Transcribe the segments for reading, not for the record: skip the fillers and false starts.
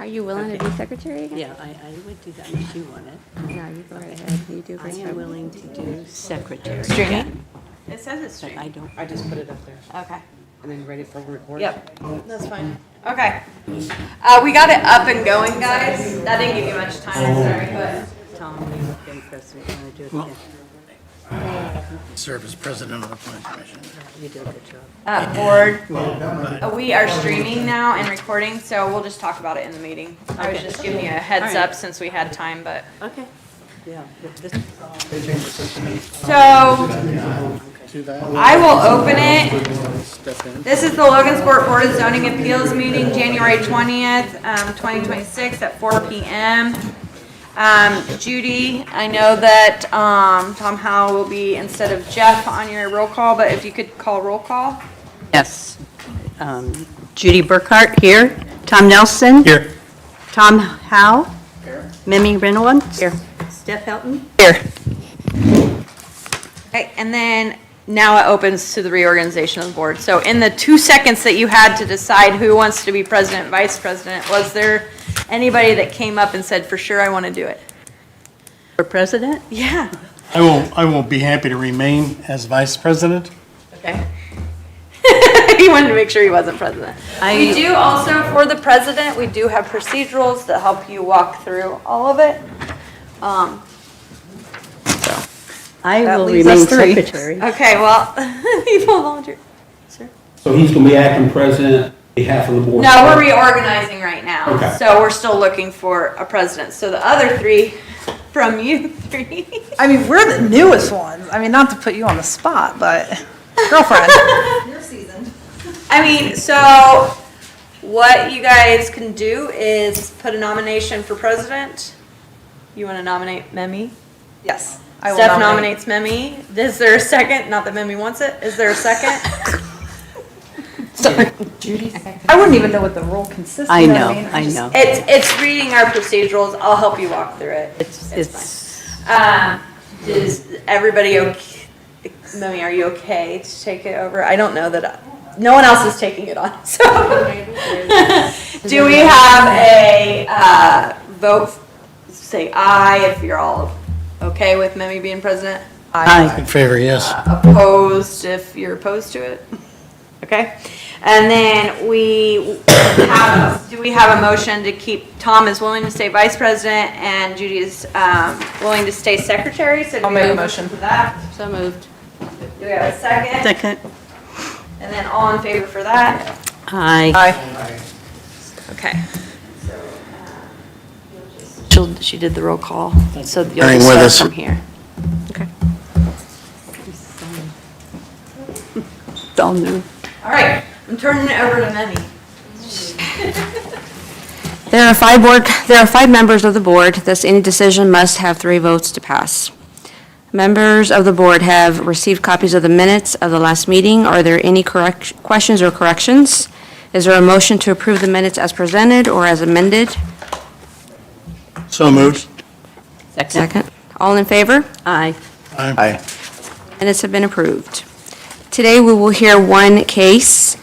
Are you willing to be secretary again? Yeah, I would do that if you want it. No, you go right ahead. You do I great. am willing to do secretary. Streaming? Yeah. It says it's But I streaming. don't, I just put it up there Okay. and then ready for record. Yep, that's fine. Okay. We got it up and going, guys. That didn't give you much time, I'm sorry, but. Tom, you've been president, you want to do it again? Serve as president of the planning commission. You did a good job. Board, we are streaming now and recording, so we'll just talk about it in the meeting. I was Okay. just giving you a heads All right. up since we had time, but. Okay. Yeah. This, So, To that. I will open it. Step in. This is the Logansport Board of Zoning Appeals meeting, January 20th, 2026 at 4 PM. Judy, I know that Tom Howell will be instead of Jeff on your roll call, but if you could call roll call. yes. Judy Burkhart here. Tom Nelson. Here. Tom Howe. Here. Mimi Reynolds. Here. Steph Helton. Here. Okay, and then now it opens to the reorganization of the board. So in the 2 seconds that you had to decide who wants to be president, vice president, was there anybody that came up and said, for sure, I want to do it? For president? Yeah. I won't be happy to remain as vice president. Okay. He wanted to make sure he wasn't president. We do also, for the president, we do have procedurals that help you walk through all of it. I That will leaves remain us three. secretary. Okay, well, people volunteer. Sir? So he's going to be acting president on behalf of the board? No, we're reorganizing right now. Okay. So we're still looking for a president. So the other three from you three. I mean, we're the newest ones. I mean, not to put you on the spot, but girlfriend. You're seasoned. I mean, so what you guys can do is put a nomination for president. You want to nominate Memi? Yes. I will Steph nominate. nominates Memi. Is there a second? Not that Memi wants it. Is there a second? I wouldn't even know what the role consists of. I know, mean, I just- know. It's reading our procedurals. I'll help you walk through it. It's, Is everybody okay? Mimi, are you okay to take it over? I don't know that, no one else is taking it on, so. Do we have a, vote, say aye if you're all okay with Mimi being president? aye. In favor, yes. Opposed if you're opposed to it? Okay. And then do we have a motion to keep, Tom is willing to stay vice president and Judy is willing to stay secretary? So do I'll we make have a motion. for that? So moved. Do we have a second? Second. And then all in favor for that? Aye. Aye. Okay. She did the roll call, so you'll Bearing just with start us. from here. Okay. It's all new. All right, I'm turning it over to Memi. There are five members of the board, thus any decision must have 3 votes to pass. Members of the board have received copies of the minutes of the last meeting. Are there any questions or corrections? Is there a motion to approve the minutes as presented or as amended? So moved. Second. All in favor? Aye. Aye. Minutes have been approved. Today, we will hear one case.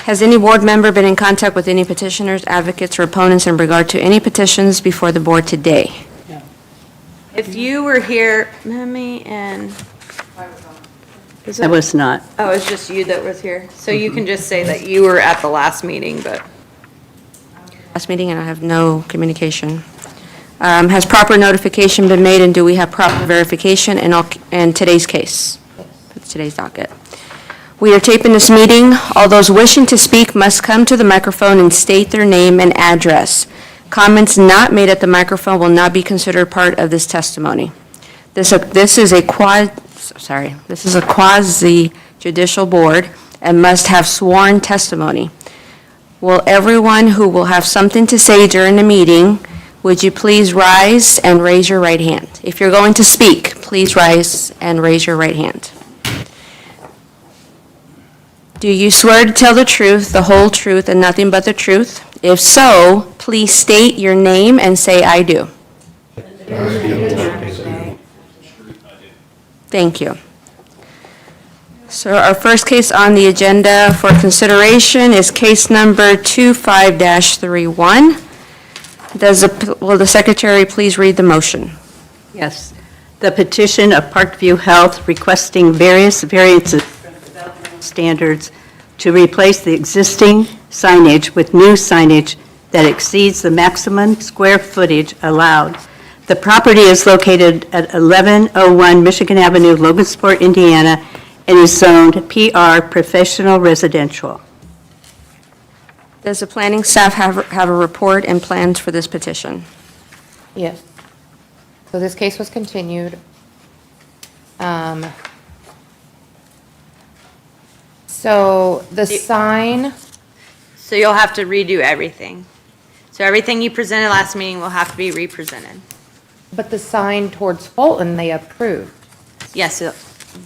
Has any board member been in contact with any petitioners, advocates, or opponents in regard to any petitions before the board today? If you were here, Memi and. I was not. Oh, it's just you that was here. So you can just say that you were at the last meeting, but. Last meeting, and I have no communication. Has proper notification been made, and do we have proper verification in today's case? Today's docket. We are taping this meeting. All those wishing to speak must come to the microphone and state their name and address. Comments not made at the microphone will not be considered part of this testimony. This is a quasi-judicial board and must have sworn testimony. Will everyone who will have something to say during the meeting, would you please rise and raise your right hand? If you're going to speak, please rise and raise your right hand. Do you swear to tell the truth, the whole truth, and nothing but the truth? If so, please state your name and say, "I do." Thank you. So our first case on the agenda for consideration is case number 25-31. Will the secretary please read the motion? Yes. The petition of Parkview Health requesting variances from developmental standards to replace the existing signage with new signage that exceeds the maximum square footage allowed. The property is located at 1101 Michigan Avenue, Logansport, Indiana, and is zoned PR Professional Residential. Does the planning staff have a report and plans for this petition? Yes. So this case was continued. So the sign, So you'll have to redo everything. So everything you presented last meeting will have to be re-presented. but the sign towards Fulton, they approved. Yes,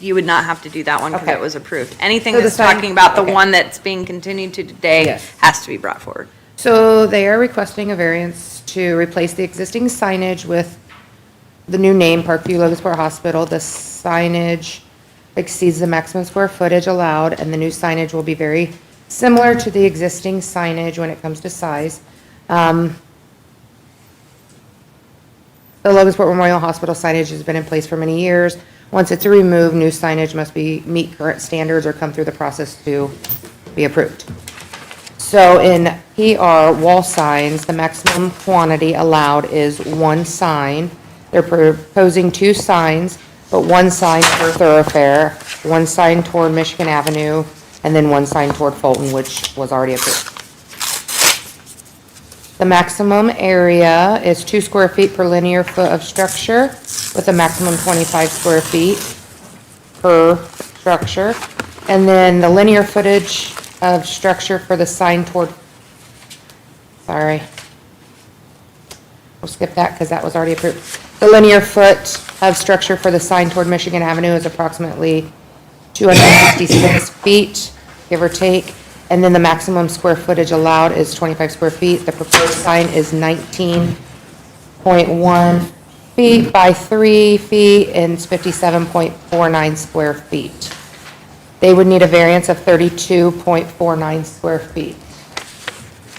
you would not have to do that one because Okay. it was approved. Anything So the that's sign- talking about the okay. one that's being continued to today Yes. has to be brought forward. So they are requesting a variance to replace the existing signage with the new name, Parkview Logansport Hospital. The signage exceeds the maximum square footage allowed, and the new signage will be very similar to the existing signage when it comes to size. The Logansport Memorial Hospital signage has been in place for many years. Once it's removed, new signage must meet current standards or come through the process to be approved. So in PR wall signs, the maximum quantity allowed is one sign. They're proposing two signs, but one sign per thoroughfare, one sign toward Michigan Avenue, and then one sign toward Fulton, which was already approved. The maximum area is 2 square feet per linear foot of structure, with a maximum 25 square feet per structure. And then the linear footage of structure for the sign toward, sorry. We'll skip that because that was already approved. The linear foot of structure for the sign toward Michigan Avenue is approximately 266 feet, give or take. And then the maximum square footage allowed is 25 square feet. The proposed sign is 19.1 feet by 3 feet and it's 57.49 square feet. They would need a variance of 32.49 square feet.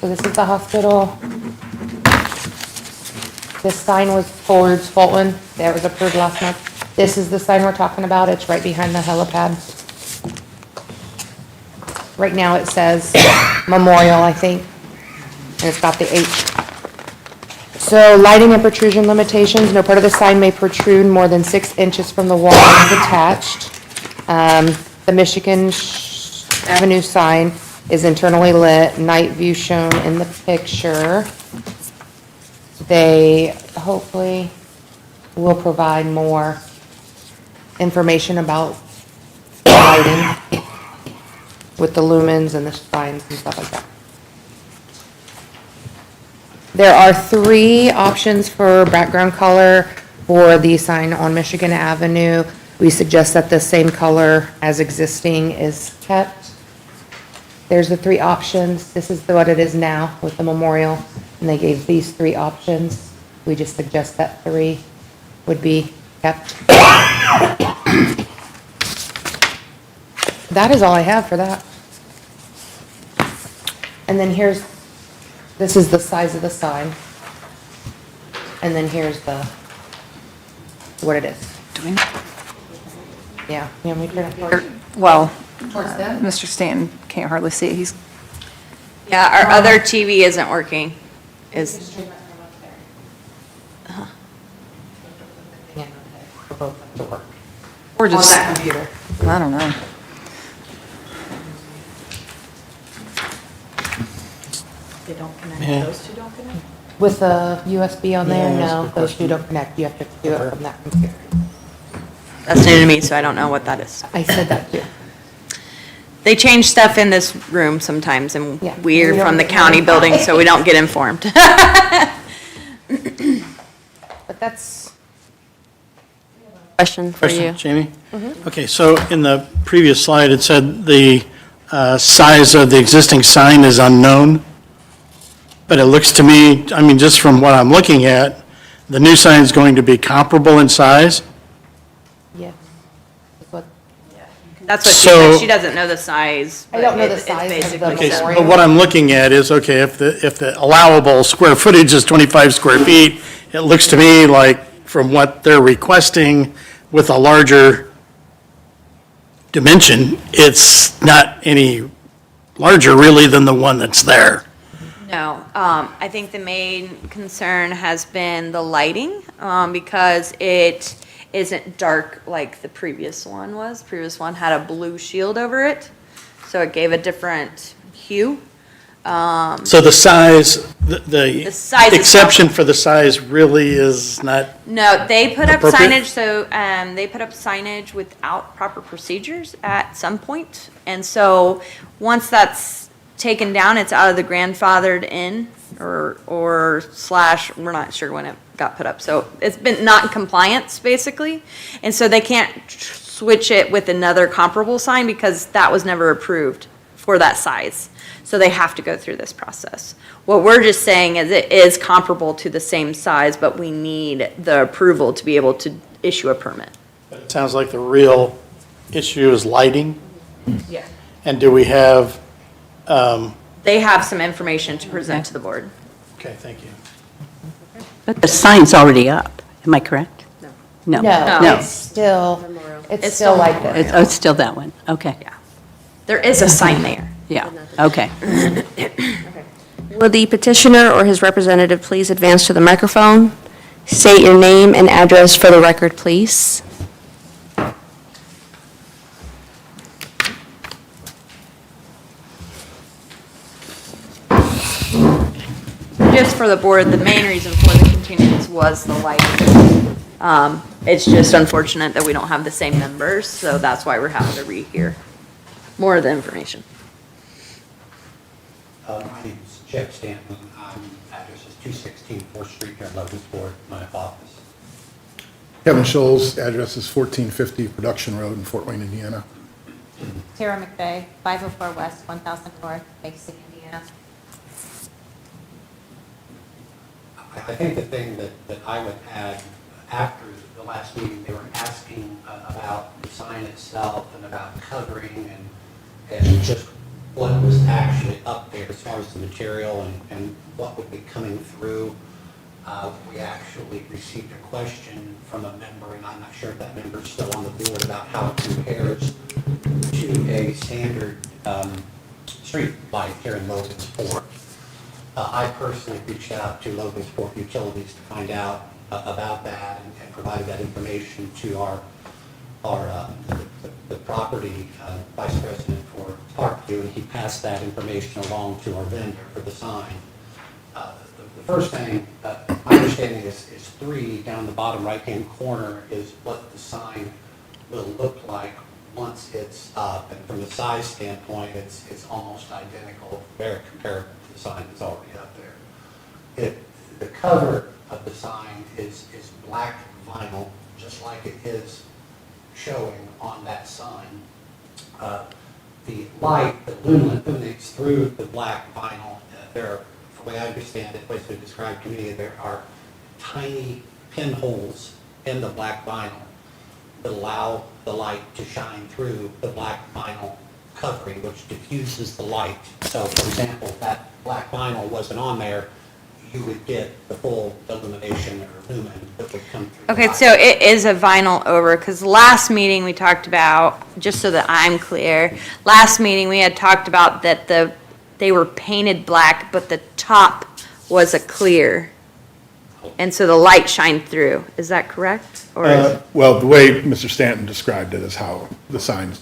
So this is the hospital. This sign was towards Fulton, that was approved last month. This is the sign we're talking about, it's right behind the helipad. Right now it says Memorial, I think, and it's got the H. So lighting and protrusion limitations, no part of the sign may protrude more than 6 inches from the wall as attached. The Michigan Avenue sign is internally lit, night view shown in the picture. They hopefully will provide more information about lighting with the lumens and the signs and stuff like that. There are 3 options for background color for the sign on Michigan Avenue. We suggest that the same color as existing is kept. There's the 3 options. This is what it is now with the memorial, and they gave these 3 options. We just suggest that 3 would be kept. That is all I have for that. And then this is the size of the sign. And then here's what it is. Yeah, you want me to turn it towards Well, them? Mr. Stanton can't hardly see it. He's, Yeah, our other TV isn't working. or On just, that computer. I don't know. They don't connect, Yeah. those two don't connect? With the USB on there, Yeah, that's a no, good those question. two don't connect. You have to do it from that computer. That's new to me, so I don't know what that is. I said that too. They change stuff in this room sometimes, and Yeah. we're We don't from the get county notified. building, so we don't get informed. But that's, Question for you. Question, Jamie? Okay, so in the previous slide, it said the size of the existing sign is unknown, but it looks to me, I mean, just from what I'm looking at, the new sign is going to be comparable in size? yes. That's what- That's what she So- said. She doesn't know the size. I don't know but the it's size of the basically Okay, so. memorial. but what I'm looking at is, okay, if the allowable square footage is 25 square feet, it looks to me like from what they're requesting with a larger dimension, it's not any larger really than the one that's there. No, I think the main concern has been the lighting, because it isn't dark like the previous one was. Previous one had a blue shield over it, so it gave a different hue. So the size, the size is exception for the size really is not, No, they put up Appropriate? signage, so, they put up signage without proper procedures at some point. And so, once that's taken down, it's out of the grandfathered in, or slash, we're not sure when it got put up. So, it's been not in compliance, basically. And so they can't switch it with another comparable sign because that was never approved for that size. So they have to go through this process. What we're just saying is it is comparable to the same size, but we need the approval to be able to issue a permit. it sounds like the real issue is lighting. Yeah. And do we have, They have some information to present to the board. okay, thank you. But the sign's already up, am I correct? No. No, No. it's still, It's it's still still like this. It's still that one, okay, Yeah. There is a sign there. yeah, okay. Will the petitioner or his representative please advance to the microphone? State your name and address for the record, please. Just for the board, the main reason for the continuance was the lighting. It's just unfortunate that we don't have the same numbers, so that's why we're having to rehear more of the information. My name is Jeff Stanton. Address is 216 4th Street here in Logansport, my office. Kevin Scholl's address is 1450 Production Road in Fort Wayne, Indiana. Tara McVeigh, 504 West, 1000 North, Basic, Indiana. I think the thing that I would add, after the last meeting, they were asking about the sign itself and about covering and just what was actually up there as far as the material and what would be coming through. We actually received a question from a member, and I'm not sure if that member's still on the board, about how it compares to a standard street light here in Logansport. I personally reached out to Logansport Utilities to find out about that and provided that information to our the property vice president for Parkview, and he passed that information along to our vendor for the sign. The first thing, my understanding is 3 down the bottom right-hand corner is what the sign will look like once it's up. And from the size standpoint, it's almost identical, very comparable to the sign that's already up there. The cover of the sign is black vinyl, just like it is showing on that sign. The light that illuminates through the black vinyl, the way I understand it, the way it's been described to me, there are tiny pinholes in the black vinyl that allow the light to shine through the black vinyl covering, which diffuses the light. So, for example, if that black vinyl wasn't on there, you would get the full illumination or lumen that would come through. the Okay, light. so it is a vinyl over, because last meeting we talked about, just so that I'm clear, last meeting we had talked about that they were painted black, but the top was a clear. And so the light shined through. Is that correct? Or is- Well, the way Mr. Stanton described it is how the signs,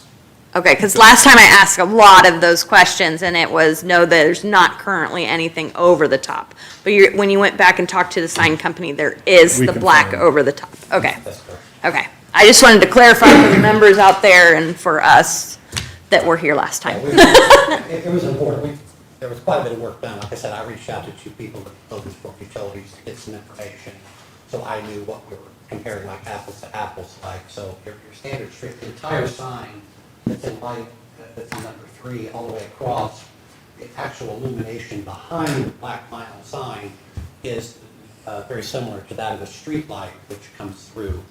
Okay, because last time I asked a lot of those questions, and it was, no, there's not currently anything over the top. But when you went back and talked to the sign company, there is We the black confirmed. over the top. Okay, That's correct. okay. I just wanted to clarify for the members out there and for us that were here last time. It was important. There was quite a bit of work done. Like I said, I reached out to 2 people at Logansport Utilities to get some information, so I knew what we were comparing like apples to apples like. So your standard street, the entire sign that's in light, that's in number 3 all the way across, the actual illumination behind the black vinyl sign is very similar to that of a street light, which comes through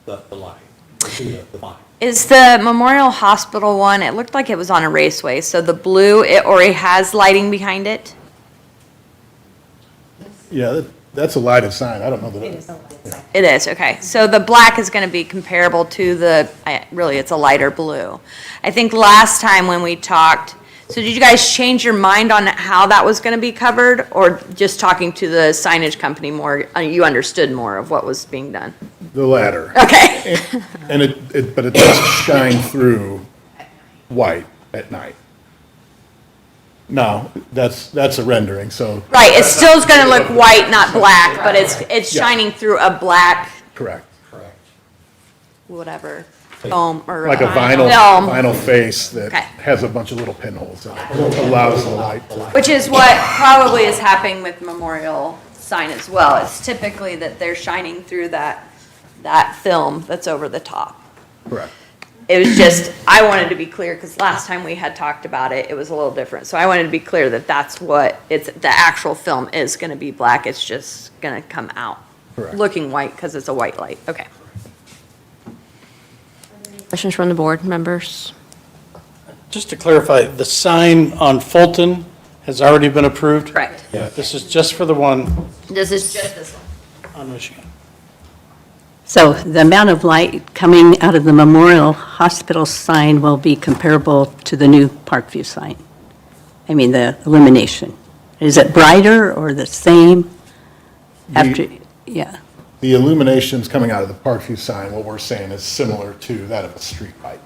the light. to the vine. Is the Memorial Hospital one, it looked like it was on a raceway, so the blue, it already has lighting behind it? Yeah, that's a lighted sign. I don't know that. It is, okay. So the black is going to be comparable to really, it's a lighter blue. I think last time when we talked, so did you guys change your mind on how that was going to be covered? Or just talking to the signage company more, you understood more of what was being done? The latter. Okay. And but it does shine through white at night. No, that's a rendering, so. Right, it still is going to look white, not black, but it's Yeah. shining through a black, Correct. Correct. whatever, foam or. Like a Film. vinyl face that Okay. has a bunch of little pinholes in it. Allows the light to. Which is what probably is happening with Memorial sign as well. It's typically that they're shining through that film that's over the top. Correct. It was just, I wanted to be clear, because last time we had talked about it, it was a little different. So I wanted to be clear that that's what, the actual film is going to be black. It's just going to come out Correct. looking white because it's a white light. Okay. Questions from the board members? Just to clarify, the sign on Fulton has already been approved? Correct. Yeah, this is just for the one This is just this one. on Michigan. So the amount of light coming out of the Memorial Hospital sign will be comparable to the new Parkview sign? I mean, the illumination. Is it brighter or the same after, yeah? The illuminations coming out of the Parkview sign, what we're saying is similar to that of a street light.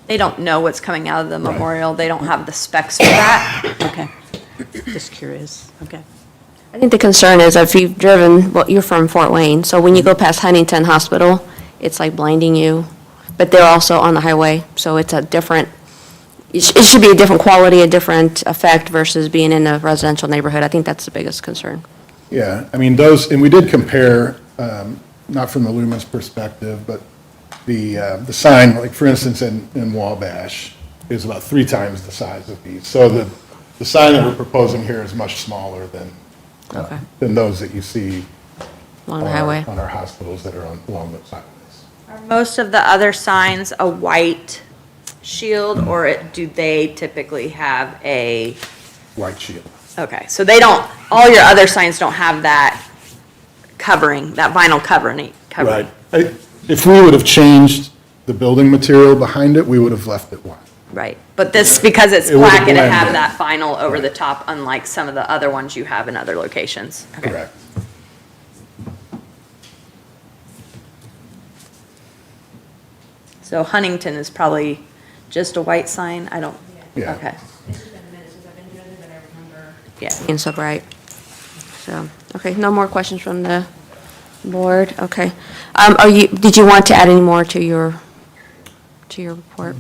They don't know what's coming out of the memorial. They don't have the specs for that. Okay. Just curious, okay. I think the concern is if you've driven, well, you're from Fort Wayne, so when you go past Huntington Hospital, it's like blinding you. But they're also on the highway, so it's a different, it should be a different quality, a different effect versus being in a residential neighborhood. I think that's the biggest concern. Yeah, I mean, those, and we did compare, not from the lumens perspective, but the sign, like for instance, in Wabash, is about 3 times the size of these. So the sign that we're proposing here is much smaller Okay. than those that you see On the highway. on our hospitals that are along those highways. Are most of the other signs a white shield, or do they typically have a, White shield. okay, so they don't, all your other signs don't have that covering, that vinyl covering? Right. If we would have changed the building material behind it, we would have left it white. Right, but this, because it's It would've black, it'd have blended. that vinyl over the Right. top, unlike some of the other ones you have in other locations. Okay. Correct. So Huntington is probably just a white sign? I don't, Yeah. okay. Yeah. And so bright. So, okay, no more questions from the board? Okay. Did you want to add any more to your report?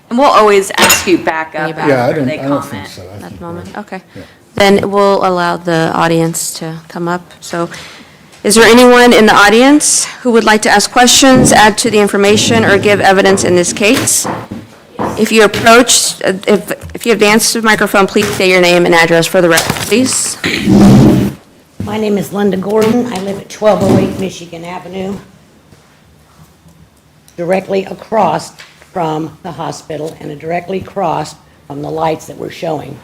And we'll always ask you back up Yeah, Yeah, I after they don't think comment. so. I At think the we're- moment, okay. Yeah. Then we'll allow the audience to come up. So is there anyone in the audience who would like to ask questions, add to the information, or give evidence in this case? If you approach, if you advance the microphone, please say your name and address for the record, please. My name is Linda Gordon. I live at 1208 Michigan Avenue, directly across from the hospital and directly across from the lights that we're showing.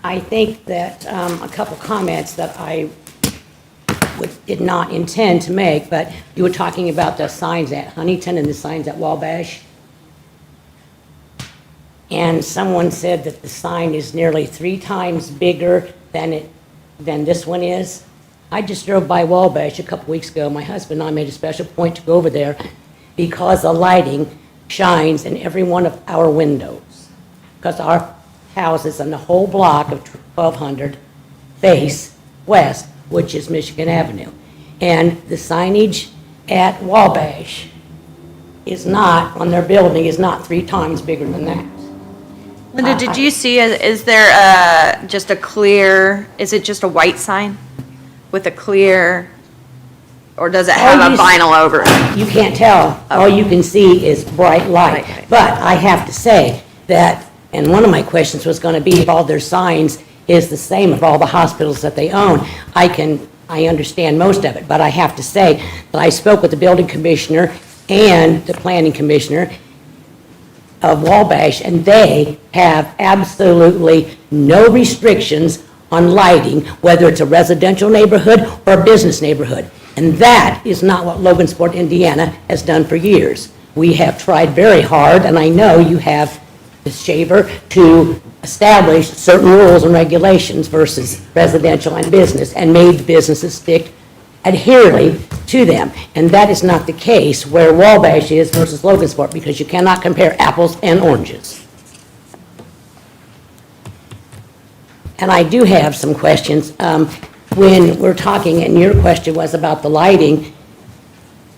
I think that a couple comments that I did not intend to make, but you were talking about the signs at Huntington and the signs at Wabash. And someone said that the sign is nearly 3 times bigger than this one is. I just drove by Wabash a couple weeks ago. My husband and I made a special point to go over there because the lighting shines in every one of our windows. Because our houses and the whole block of 1200 face west, which is Michigan Avenue. And the signage at Wabash is not, on their building, is not 3 times bigger than that. Linda, did you see, is there just a clear, is it just a white sign with a clear, or does it have a you vinyl over it? You can't tell. All you can see is bright light. Right. But I have to say that, and one of my questions was going to be if all their signs is the same of all the hospitals that they own. I can I understand most of it, but I have to say that I spoke with the building commissioner and the planning commissioner of Wabash, and they have absolutely no restrictions on lighting, whether it's a residential neighborhood or a business neighborhood. And that is not what Logansport, Indiana has done for years. We have tried very hard, and I know you have, Ms. Shaver, to establish certain rules and regulations versus residential and business, and made the businesses stick adherently to them. And that is not the case where Wabash is versus Logansport, because you cannot compare apples and oranges. And I do have some questions. When we're talking, and your question was about the lighting,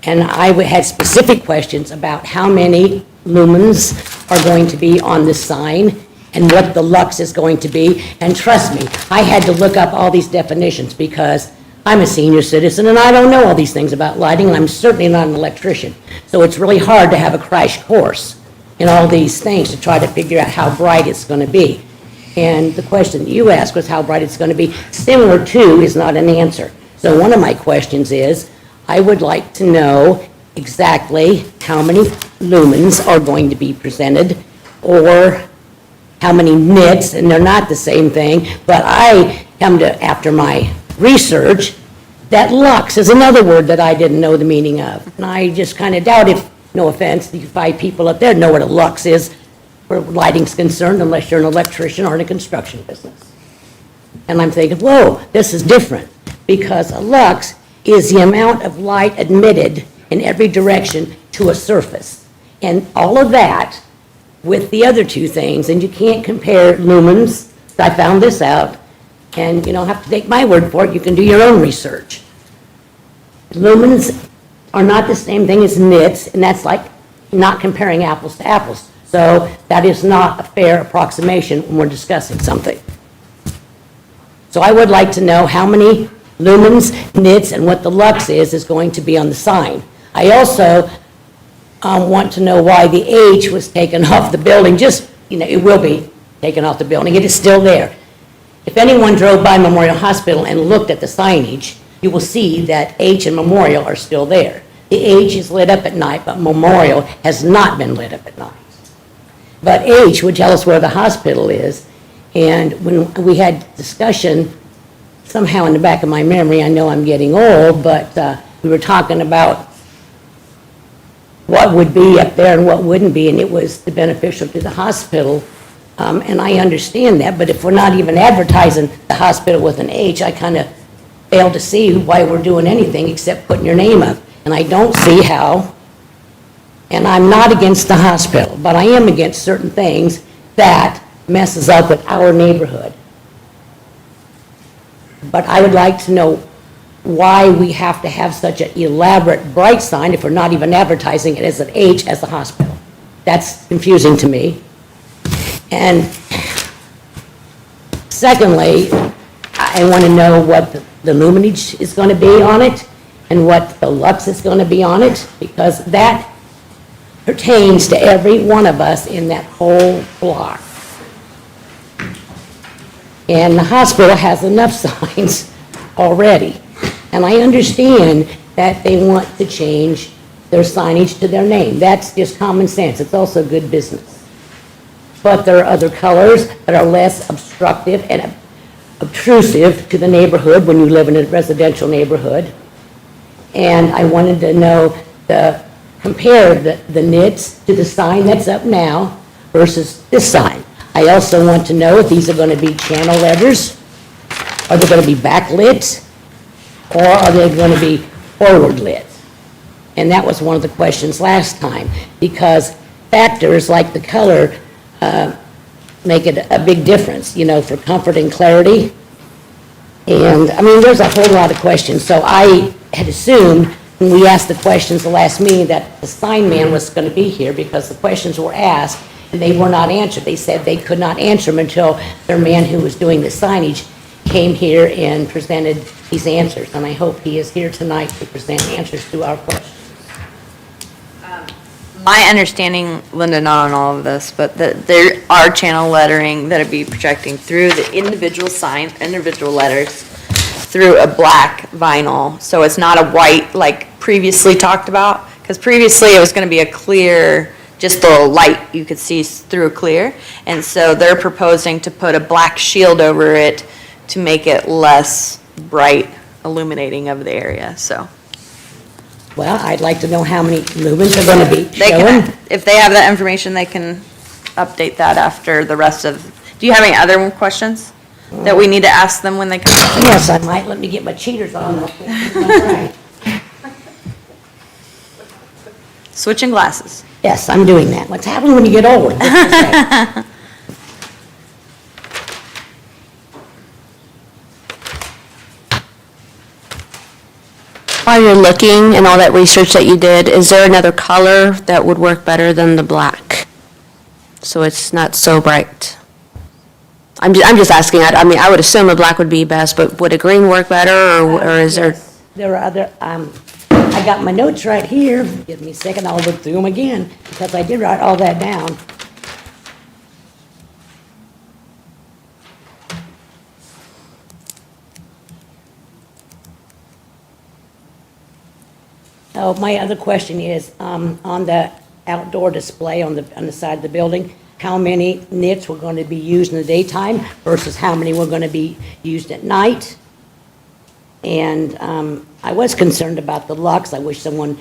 and I had specific questions about how many lumens are going to be on the sign and what the lux is going to be. And trust me, I had to look up all these definitions because I'm a senior citizen and I don't know all these things about lighting, and I'm certainly not an electrician. So it's really hard to have a crash course in all these things to try to figure out how bright it's going to be. And the question that you asked was how bright it's going to be. Similar to is not an answer. So one of my questions is, I would like to know exactly how many lumens are going to be presented, or how many nits, and they're not the same thing, but I come to, after my research, that lux is another word that I didn't know the meaning of. And I just kind of doubt if, no offense, the 5 people up there know what a lux is where lighting's concerned, unless you're an electrician or in a construction business. And I'm thinking, whoa, this is different, because a lux is the amount of light admitted in every direction to a surface. And all of that with the other two things, and you can't compare lumens. I found this out, and you don't have to take my word for it, you can do your own research. Lumens are not the same thing as nits, and that's like not comparing apples to apples. So that is not a fair approximation when we're discussing something. So I would like to know how many lumens, nits, and what the lux is going to be on the sign. I also want to know why the H was taken off the building. Just, it will be taken off the building. It is still there. If anyone drove by Memorial Hospital and looked at the signage, you will see that H and Memorial are still there. The H is lit up at night, but Memorial has not been lit up at night. But H would tell us where the hospital is. And when we had discussion, somehow in the back of my memory, I know I'm getting old, but we were talking about what would be up there and what wouldn't be, and it was beneficial to the hospital. And I understand that, but if we're not even advertising the hospital with an H, I kind of fail to see why we're doing anything except putting your name up. And I don't see how. And I'm not against the hospital, but I am against certain things that messes up with our neighborhood. But I would like to know why we have to have such an elaborate bright sign if we're not even advertising it as an H as a hospital. That's confusing to me. And secondly, I want to know what the luminage is going to be on it and what the lux is going to be on it, because that pertains to every one of us in that whole block. And the hospital has enough signs already. And I understand that they want to change their signage to their name. That's just common sense. It's also good business. But there are other colors that are less obstructive and obtrusive to the neighborhood when you live in a residential neighborhood. And I wanted to know compare the nits to the sign that's up now versus this sign. I also want to know if these are going to be channel letters, are they going to be backlit, or are they going to be forward lit? And that was one of the questions last time, because factors like the color make it a big difference, for comfort and clarity. And, there's a whole lot of questions. So I had assumed when we asked the questions the last meeting that the sign man was going to be here, because the questions were asked and they were not answered. They said they could not answer them until their man who was doing the signage came here and presented these answers. And I hope he is here tonight to present answers to our questions. My understanding, Linda, not on all of this, but that there are channel lettering that would be projecting through the individual signs, individual letters through a black vinyl, so it's not a white like previously talked about. Because previously it was going to be a clear, just the light you could see through clear. And so they're proposing to put a black shield over it to make it less bright illuminating of the area, so. Well, I'd like to know how many lumens are going to be They showing. can, if they have that information, they can update that after the rest of, do you have any other questions that we need to ask them when they come? Yes, I might. Let me get my cheaters on. Right. Switching glasses. Yes, I'm doing that. What's happening when you get older? While you're looking and all that research that you did, is there another color that would work better than the black? So it's not so bright? I'm just asking, I mean, I would assume a black would be best, but would a green work better, or is there? Yes, there are other, I got my notes right here. Give me a second, I'll look through them again, because I did write all that down. Oh, my other question is, on the outdoor display on the side of the building, how many nits were going to be used in the daytime versus how many were going to be used at night? And I was concerned about the lux. I wish someone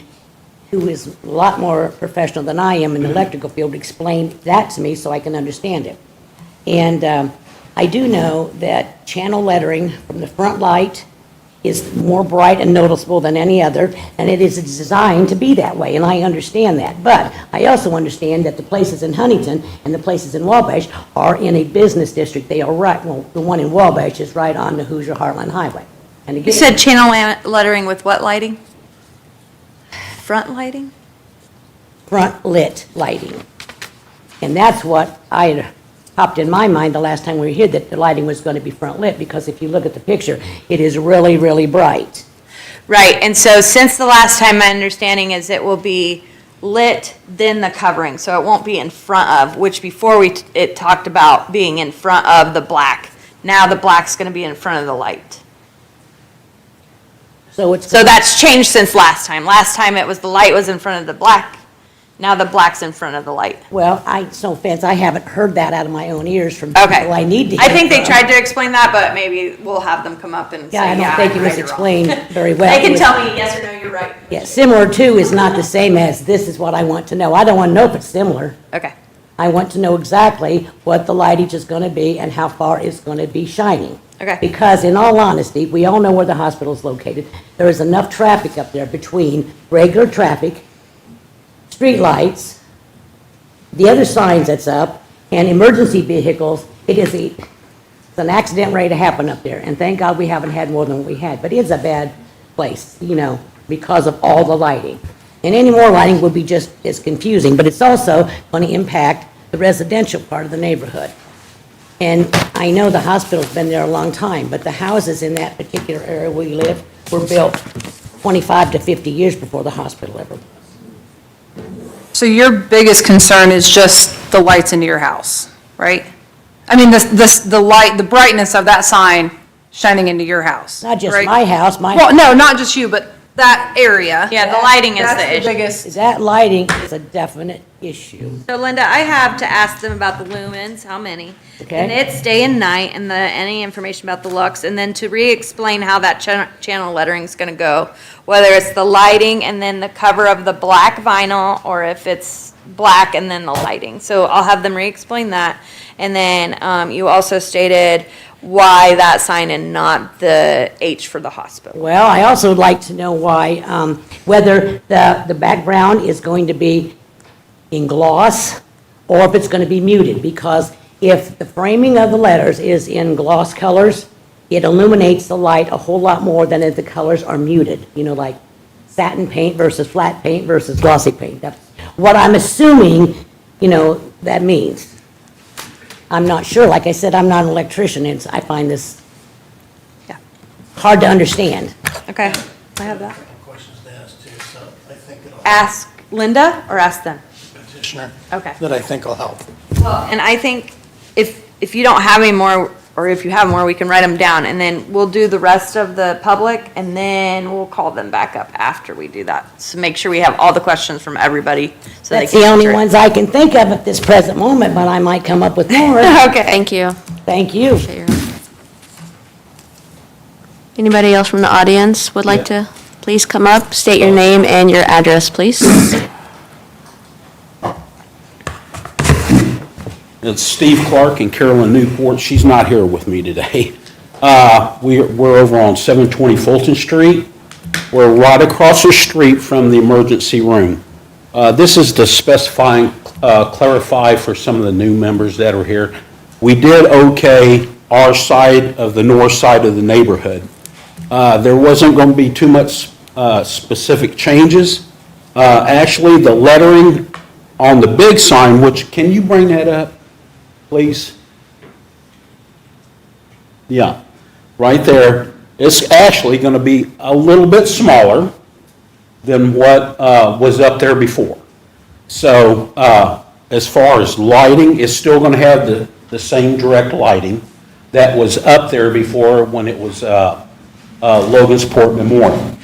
who is a lot more professional than I am in the electrical field explained that to me so I can understand it. And I do know that channel lettering from the front light is more bright and noticeable than any other, and it is designed to be that way, and I understand that. But I also understand that the places in Huntington and the places in Wabash are in a business district. They are right, well, the one in Wabash is right on the Hoosier Heartland Highway. And You again, said channel lettering with what lighting? Front lighting? front lit lighting. And that's what popped in my mind the last time we were here, that the lighting was going to be front lit, because if you look at the picture, it is really, really bright. Right, and so since the last time, my understanding is it will be lit, then the covering, so it won't be in front of, which before it talked about being in front of the black. Now the black's gonna be in front of the light. So it's. So that's changed since last time. Last time it was the light was in front of the black, now the black's in front of the light. Well, no offense, I haven't heard that out of my own ears from Okay. people I need to hear I think they from. tried to explain that, but maybe we'll have them come up and say, Yeah, I don't think it I'm was right or wrong." explained very well. They can It was- tell me yes or no, you're right. Yeah, similar to is not the same as this is what I want to know. I don't want to know if it's similar. Okay, I want to know exactly what the lightage is going to be and how far it's going to be shining. Okay. Because in all honesty, we all know where the hospital is located. There is enough traffic up there between regular traffic, street lights, the other signs that's up, and emergency vehicles. It's an accident ready to happen up there. And thank God we haven't had more than we had. But it's a bad place, because of all the lighting. And any more lighting would be just as confusing, but it's also going to impact the residential part of the neighborhood. And I know the hospital's been there a long time, but the houses in that particular area where we live were built 25 to 50 years before the hospital ever was. So your biggest concern is just the lights into your house, right? I mean, the light, the brightness of that sign shining into your house. Not just right? my house, Well, no, not just you, but that area. yeah, the lighting is That's the the issue. biggest. That lighting is a definite issue. So Linda, I have to ask them about the lumens, how many? Okay. And it's day and night, and any information about the lux, and then to re-explain how that channel lettering's gonna go. Whether it's the lighting and then the cover of the black vinyl, or if it's black and then the lighting. So I'll have them re-explain that. And then, you also stated why that sign and not the H for the hospital. Well, I also would like to know why, whether the background is going to be in gloss or if it's going to be muted, because if the framing of the letters is in gloss colors, it illuminates the light a whole lot more than if the colors are muted, like satin paint versus flat paint versus glossy paint. That's what I'm assuming, that means. I'm not sure. Like I said, I'm not an electrician, and I find this Yeah. hard to understand. Okay, I have that. Questions to ask too, so I think it'll Ask Linda or ask them? petitioner. Okay. That I think will help. Well, and I think if you don't have any more or if you have more, we can write them down, and then we'll do the rest of the public, and then we'll call them back up after we do that. So make sure we have all the questions from everybody, so they That's can the only answer it. ones I can think of at this present moment, but I might come up with more. Okay. Thank you. Thank you. Anybody else from the audience would like to please come up, state your name and your address, please? It's Steve Clark and Carolyn Newport. She's not here with me today. We're over on 720 Fulton Street. We're right across the street from the emergency room. This is to specify, clarify for some of the new members that are here. We did okay our side of the north side of the neighborhood. There wasn't going to be too much specific changes. Actually, the lettering on the big sign, which, can you bring that up, please? Yeah, right there. It's actually going to be a little bit smaller than what was up there before. So as far as lighting, it's still going to have the same direct lighting that was up there before when it was Logansport Memorial.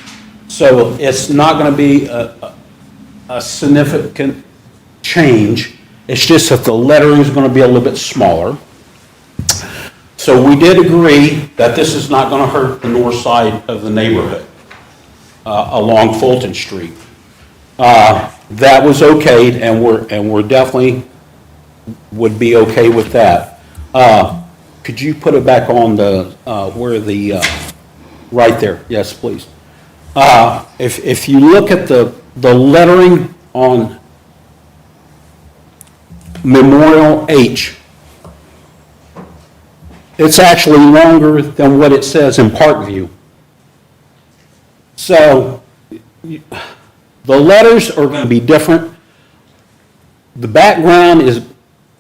So it's not going to be a significant change. It's just that the lettering is going to be a little bit smaller. So we did agree that this is not going to hurt the north side of the neighborhood along Fulton Street. That was okay, and we're definitely would be okay with that. Could you put it back on the where the right there? Yes, please. If you look at the lettering on Memorial H, it's actually longer than what it says in Parkview. So the letters are going to be different. The background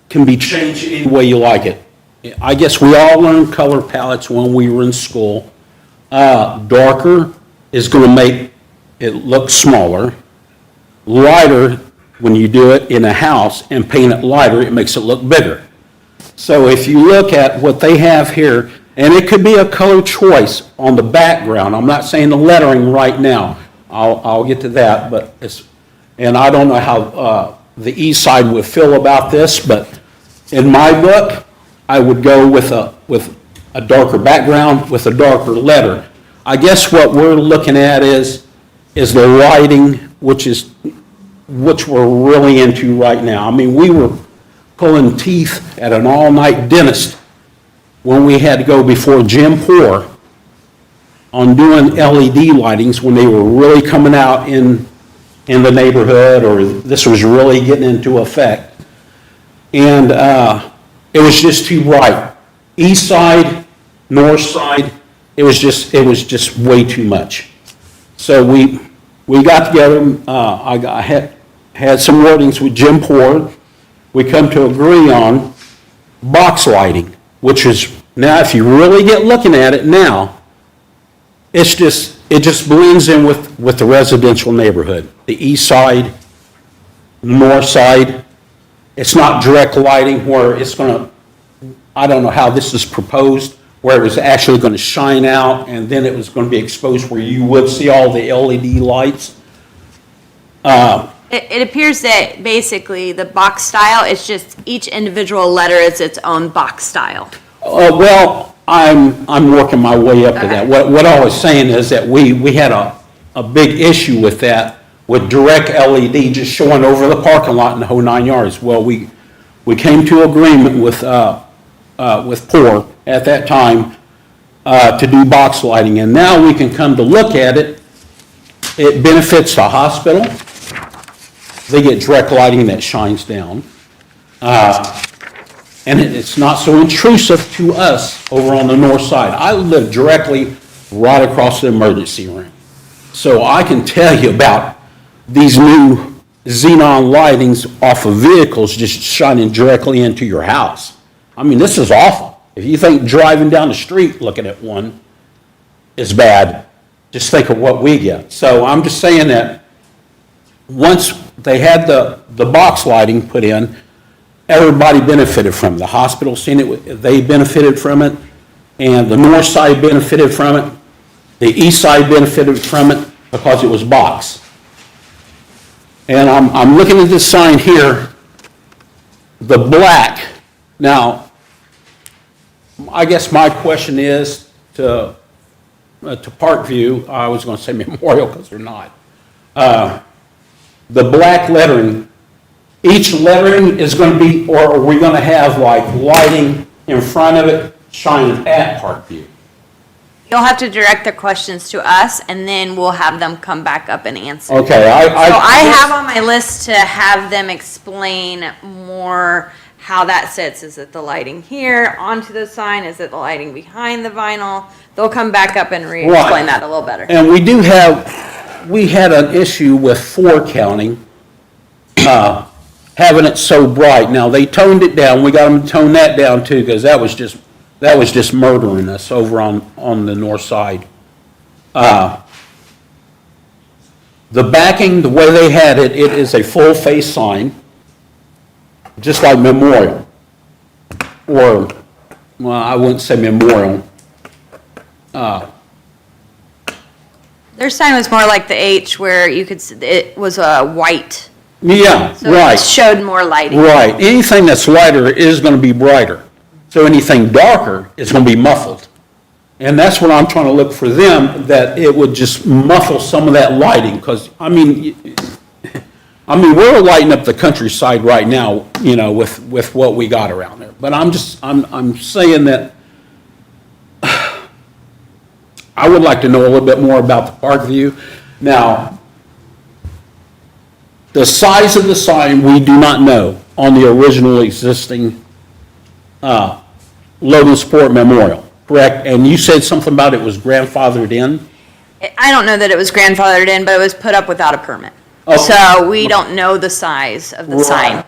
can be changed any way you like it. I guess we all learned color palettes when we were in school. Darker is going to make it look smaller. Lighter, when you do it in a house and paint it lighter, it makes it look bigger. So if you look at what they have here, and it could be a color choice on the background. I'm not saying the lettering right now. I'll get to that, but and I don't know how the east side would feel about this, but in my book, I would go with a darker background with a darker letter. I guess what we're looking at is the lighting, which we're really into right now. I mean, we were pulling teeth at an all-night dentist when we had to go before Jim Poor on doing LED lightings when they were really coming out in the neighborhood, or this was really getting into effect. And it was just too bright. East side, north side, it was just way too much. So we got together, I had some wordings with Jim Poor. We come to agree on box lighting, which is, now if you really get looking at it now, it just blends in with the residential neighborhood. The east side, the north side, it's not direct lighting where it's going to, I don't know how this is proposed, where it was actually going to shine out and then it was going to be exposed where you would see all the LED lights. It appears that basically the box style, it's just each individual letter is its own box style. Well, I'm working my way up to that. What I was saying is that we had a big issue with that, with direct LED just showing over the parking lot in the whole 9 yards. Well, we came to agreement with Poor at that time to do box lighting, and now we can come to look at it. It benefits the hospital. They get direct lighting that shines down. And it's not so intrusive to us over on the north side. I live directly right across the emergency room. So I can tell you about these new xenon lightings off of vehicles just shining directly into your house. I mean, this is awful. If you think driving down the street looking at one is bad, just think of what we get. So I'm just saying that once they had the box lighting put in, everybody benefited from it. The hospital seen it, they benefited from it, and the north side benefited from it. The east side benefited from it because it was box. And I'm looking at this sign here, the black. Now, I guess my question is to Parkview, I was going to say Memorial because they're not. The black lettering, each lettering is going to be, or are we going to have like lighting in front of it shining at Parkview? You'll have to direct the questions to us, and then we'll have them come back up and answer. Okay, So I have on my list to have them explain more how that sits. Is it the lighting here onto the sign? Is it the lighting behind the vinyl? They'll come back up and re-explain that a little better. And we had an issue with 4 counting, having it so bright. Now, they toned it down, we got them to tone that down too, because that was just murdering us over on the north side. The backing, the way they had it, it is a full-face sign, just like Memorial. Or, well, I wouldn't say Memorial. Their sign was more like the H, where you could, it was a white. Yeah, So right. it showed more lighting. Right. Anything that's lighter is going to be brighter. So anything darker is going to be muffled. And that's what I'm trying to look for them, that it would just muffle some of that lighting. Because, I mean, we're lighting up the countryside right now, you know, with what we got around there. But I'm saying that I would like to know a little bit more about the Parkview. Now, the size of the sign, we do not know on the original existing Logan Sport Memorial, correct? And you said something about it was grandfathered in? I don't know that it was grandfathered in, but it was put up without a permit. Okay. So we don't know the size of the sign. Right.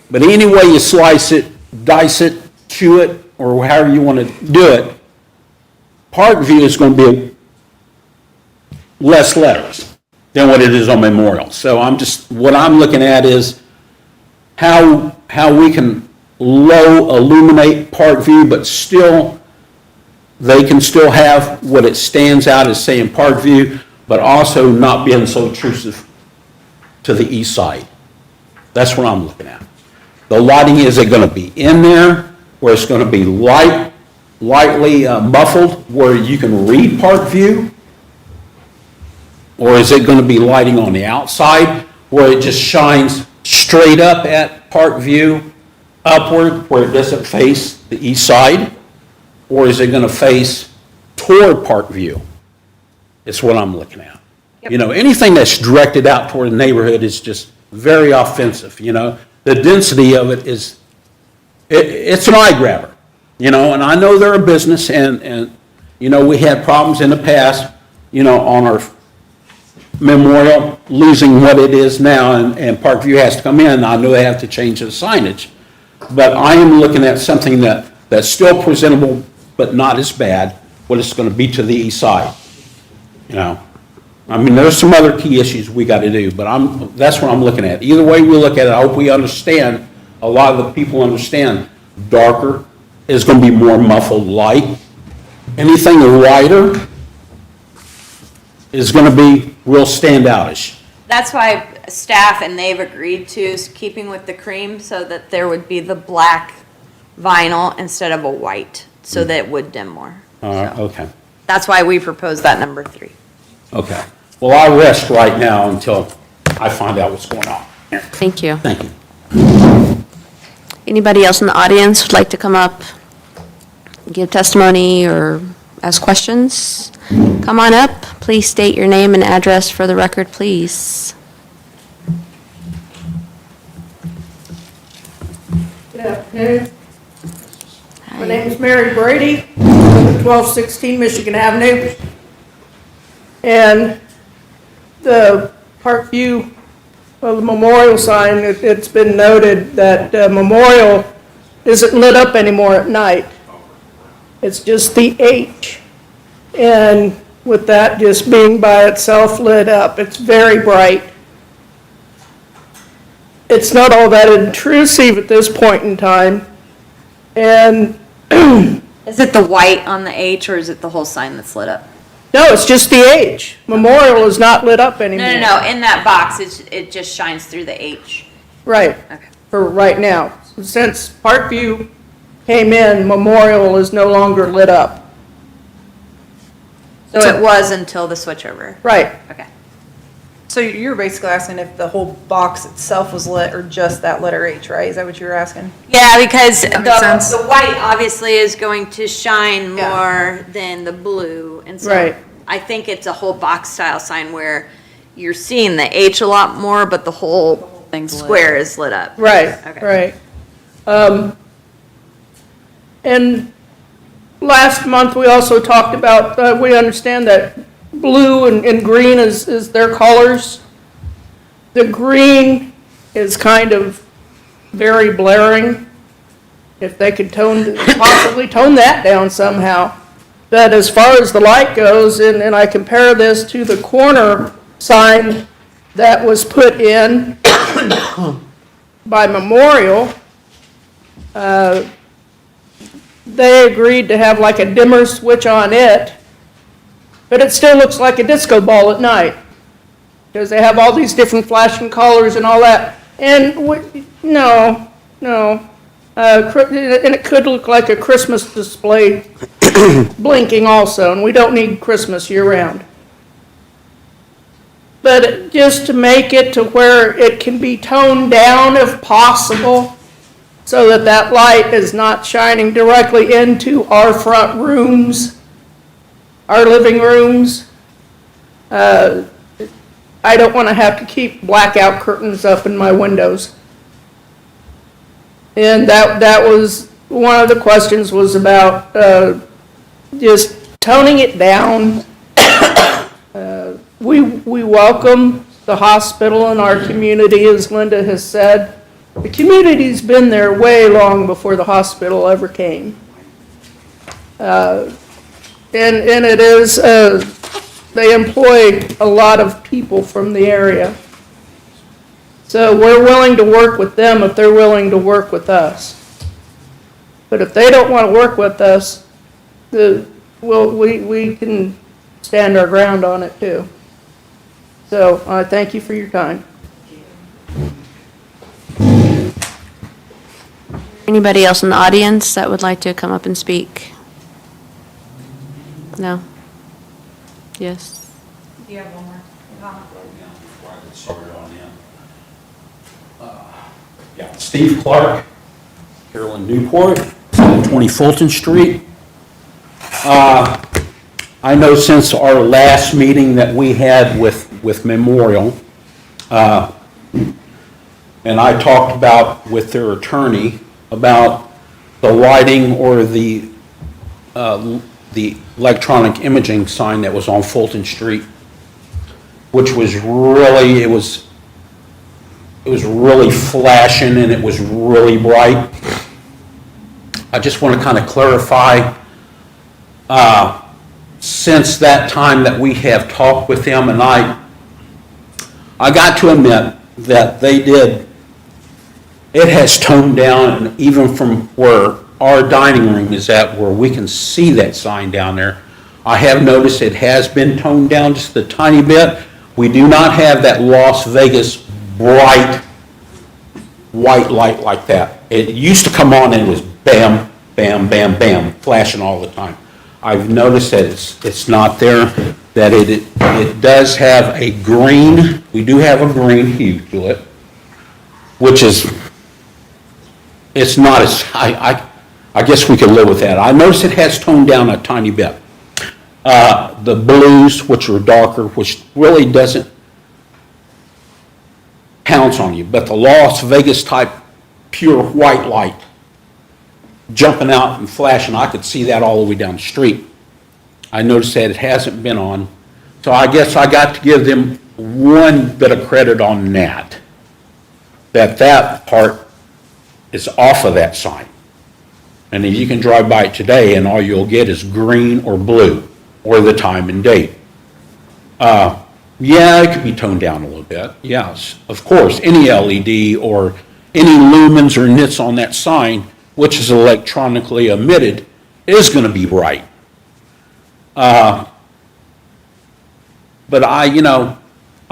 But any way you slice it, dice it, chew it, or however you want to do it, Parkview is going to be less letters than what it is on Memorial. So what I'm looking at is how we can low illuminate Parkview, but still, they can still have what it stands out as saying Parkview, but also not being so intrusive to the east side. That's what I'm looking at. The lighting, is it going to be in there, where it's going to be lightly muffled, where you can read Parkview? Or is it going to be lighting on the outside, where it just shines straight up at Parkview, upward, where it doesn't face the east side? Or is it going to face toward Parkview? It's what I'm looking at. You know, anything that's directed out toward the neighborhood is just very offensive, you know? The density of it is, it's an eye grabber, you know? And I know they're a business, and you know, we had problems in the past, you know, on our Memorial losing what it is now, and Parkview has to come in. I know they have to change the signage. But I am looking at something that's still presentable, but not as bad, what it's going to be to the east side, you know? I mean, there's some other key issues we got to do, but that's what I'm looking at. Either way we look at it, I hope we understand, a lot of the people understand, darker is going to be more muffled light. Anything lighter is going to be real standoutish. That's why staff and they've agreed to keeping with the cream, so that there would be the black vinyl instead of a white, so that it would dim more. So Okay, that's why we proposed that number 3. okay. Well, I'll rest right now until I find out what's going on. Thank you. Thank you. Anybody else in the audience would like to come up, give testimony, or ask questions? Come on up. Please state your name and address for the record, please. Good afternoon. My name is Mary Brady, I live at 1216 Michigan Avenue. And the Parkview, well, the memorial sign, it's been noted that Memorial isn't lit up anymore at night. It's just the H. And with that just being by itself lit up, it's very bright. it's not all that intrusive at this point in time. And, Is it the white on the H or is it the whole sign that's lit up? no, it's just the H. Memorial is not lit up anymore. No, in that box, it just shines through the H. Right, Okay. for right now. Since Parkview came in, Memorial is no longer lit up. So it was until the switchover. Right, Okay. So you're basically asking if the whole box itself was lit or just that letter H, right? Is that what you were asking? Yeah, because That makes sense. the white obviously is going to shine Yeah. more than the blue. And so Right. I think it's a whole box style sign where you're seeing the H a lot more, but the whole thing's lit. square is lit up. right, Okay. right. And last month, we also talked about, we understand that blue and green is their colors. The green is kind of very blaring. If they could possibly tone that down somehow. But as far as the light goes, and I compare this to the corner sign that was put in by Memorial, they agreed to have like a dimmer switch on it, but it still looks like a disco ball at night, because they have all these different flashing colors and all that. And no, and it could look like a Christmas display blinking also, and we don't need Christmas year-round. But just to make it to where it can be toned down if possible, so that that light is not shining directly into our front rooms, our living rooms. I don't want to have to keep blackout curtains up in my windows. And that was, one of the questions was about just toning it down. We welcome the hospital in our community, as Linda has said. The community's been there way long before the hospital ever came. And it is, they employ a lot of people from the area. So we're willing to work with them if they're willing to work with us. But if they don't want to work with us, we can stand our ground on it too. So I thank you for your time. Anybody else in the audience that would like to come up and speak? No? Yes? Do you have one more comment? Yeah, Steve Clark, Carolyn Newport, 20 Fulton Street. I know since our last meeting that we had with Memorial, and I talked about with their attorney about the lighting or the electronic imaging sign that was on Fulton Street, which was really, it was really flashing and it was really bright. I just want to kind of clarify, since that time that we have talked with them, and I got to admit that they did, it has toned down, and even from where our dining room is at, where we can see that sign down there, I have noticed it has been toned down just a tiny bit. We do not have that Las Vegas bright white light like that. It used to come on and it was bam, bam, bam, bam, flashing all the time. I've noticed that it's not there, that it does have a green, we do have a green hue to it, which is, it's not as, I guess we could live with that. I noticed it has toned down a tiny bit. The blues, which are darker, which really doesn't pounce on you, but the Las Vegas type pure white light jumping out and flashing, I could see that all the way down the street. I noticed that it hasn't been on, so I guess I got to give them one bit of credit on that, that part is off of that sign. And if you can drive by it today and all you'll get is green or blue or the time and date. Yeah, it could be toned down a little bit, yes, of course. Any LED or any lumens or nits on that sign, which is electronically emitted, is going to be bright. But I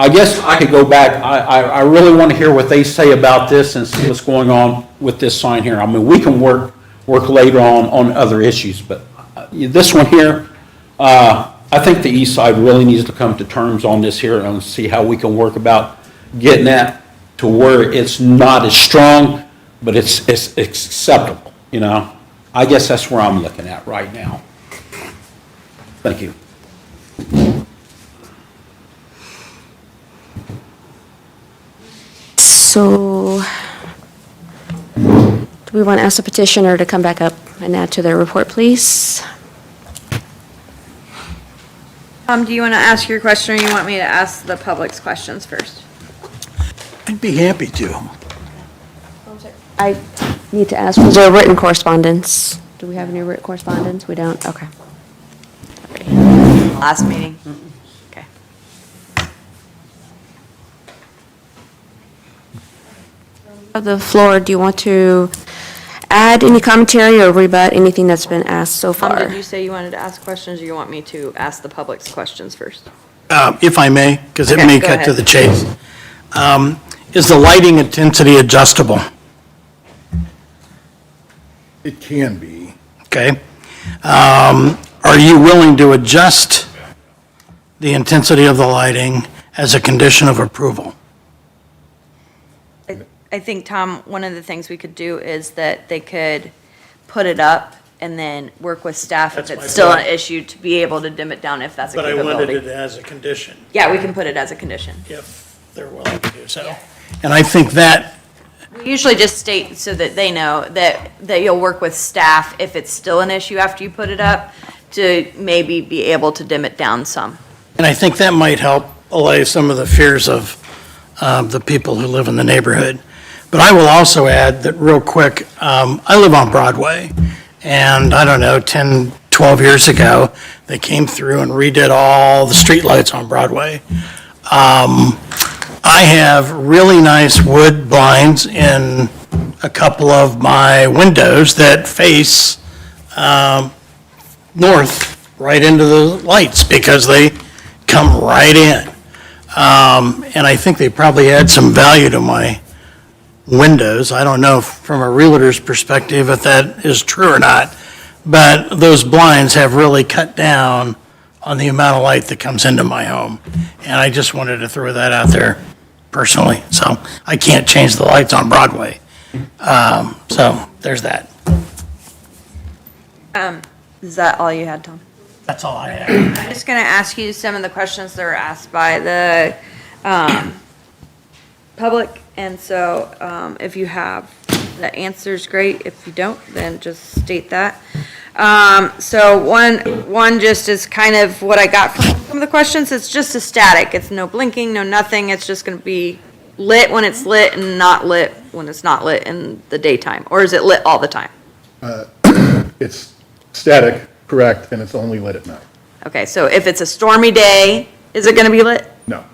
guess I could go back, I really want to hear what they say about this and see what's going on with this sign here. I mean, we can work later on other issues, but this one here, I think the east side really needs to come to terms on this here and see how we can work about getting that to where it's not as strong, but it's acceptable, I guess that's where I'm looking at right now. Thank you. So, do we want to ask the petitioner to come back up and add to their report, please? Do you want to ask your question, or you want me to ask the public's questions first? I'd be happy to. I need to ask, was there a written correspondence? Do we have any written correspondence? We don't? Okay. Last meeting? Okay. Of the floor, do you want to add any commentary or rebut anything that's been asked so far? Did you say you wanted to ask questions, or you want me to ask the public's questions first? If I may, because it Okay, may go cut to ahead. the chase. Is the lighting intensity adjustable? It can be. Okay. Are you willing to adjust the intensity of the lighting as a condition of approval? I think, Tom, one of the things we could do is that they could put it up and then work with staff if That's my it's still an thought. issue to be able to dim it down if that's a But I wanted it capability. as a condition, Yeah, we can put it as a condition. if they're willing to do so. And I think that, We usually just state so that they know that you'll work with staff if it's still an issue after you put it up, to maybe be able to dim it down some. and I think that might help allay some of the fears of the people who live in the neighborhood. But I will also add that real quick, I live on Broadway, and I don't know, 10, 12 years ago, they came through and redid all the streetlights on Broadway. I have really nice wood blinds in a couple of my windows that face north, right into the lights, because they come right in. And I think they probably add some value to my windows. I don't know from a realtor's perspective if that is true or not, but those blinds have really cut down on the amount of light that comes into my home. And I just wanted to throw that out there personally. So I can't change the lights on Broadway. So there's that. Is that all you had, Tom? That's all I have. I'm just going to ask you some of the questions that were asked by the public, and so if you have the answers, great. If you don't, then just state that. So one just is kind of what I got from some of the questions. It's just a static. It's no blinking, no nothing. It's just going to be lit when it's lit and not lit when it's not lit in the daytime. Or is it lit all the time? It's static, correct, and it's only lit at night. Okay, so if it's a stormy day, is it going to be lit? No.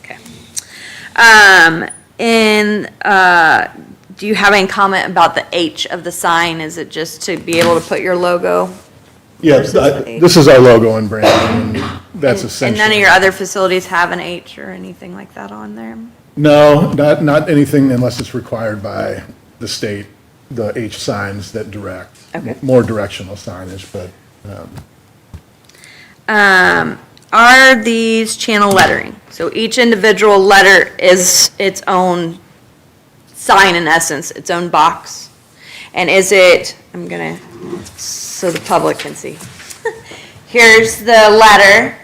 Okay. Do you have any comment about the H of the sign? Is it just to be able to put your logo? Yeah, Versus the H. this is our logo and branding, and that's And essentially. none of your other facilities have an H or anything like that on there? No, not anything unless it's required by the state, the H signs that direct. Okay. More directional signage, but, Are these channel lettering? So each individual letter is its own sign in essence, its own box? And is it, I'm gonna, so the public can see. Here's the letter,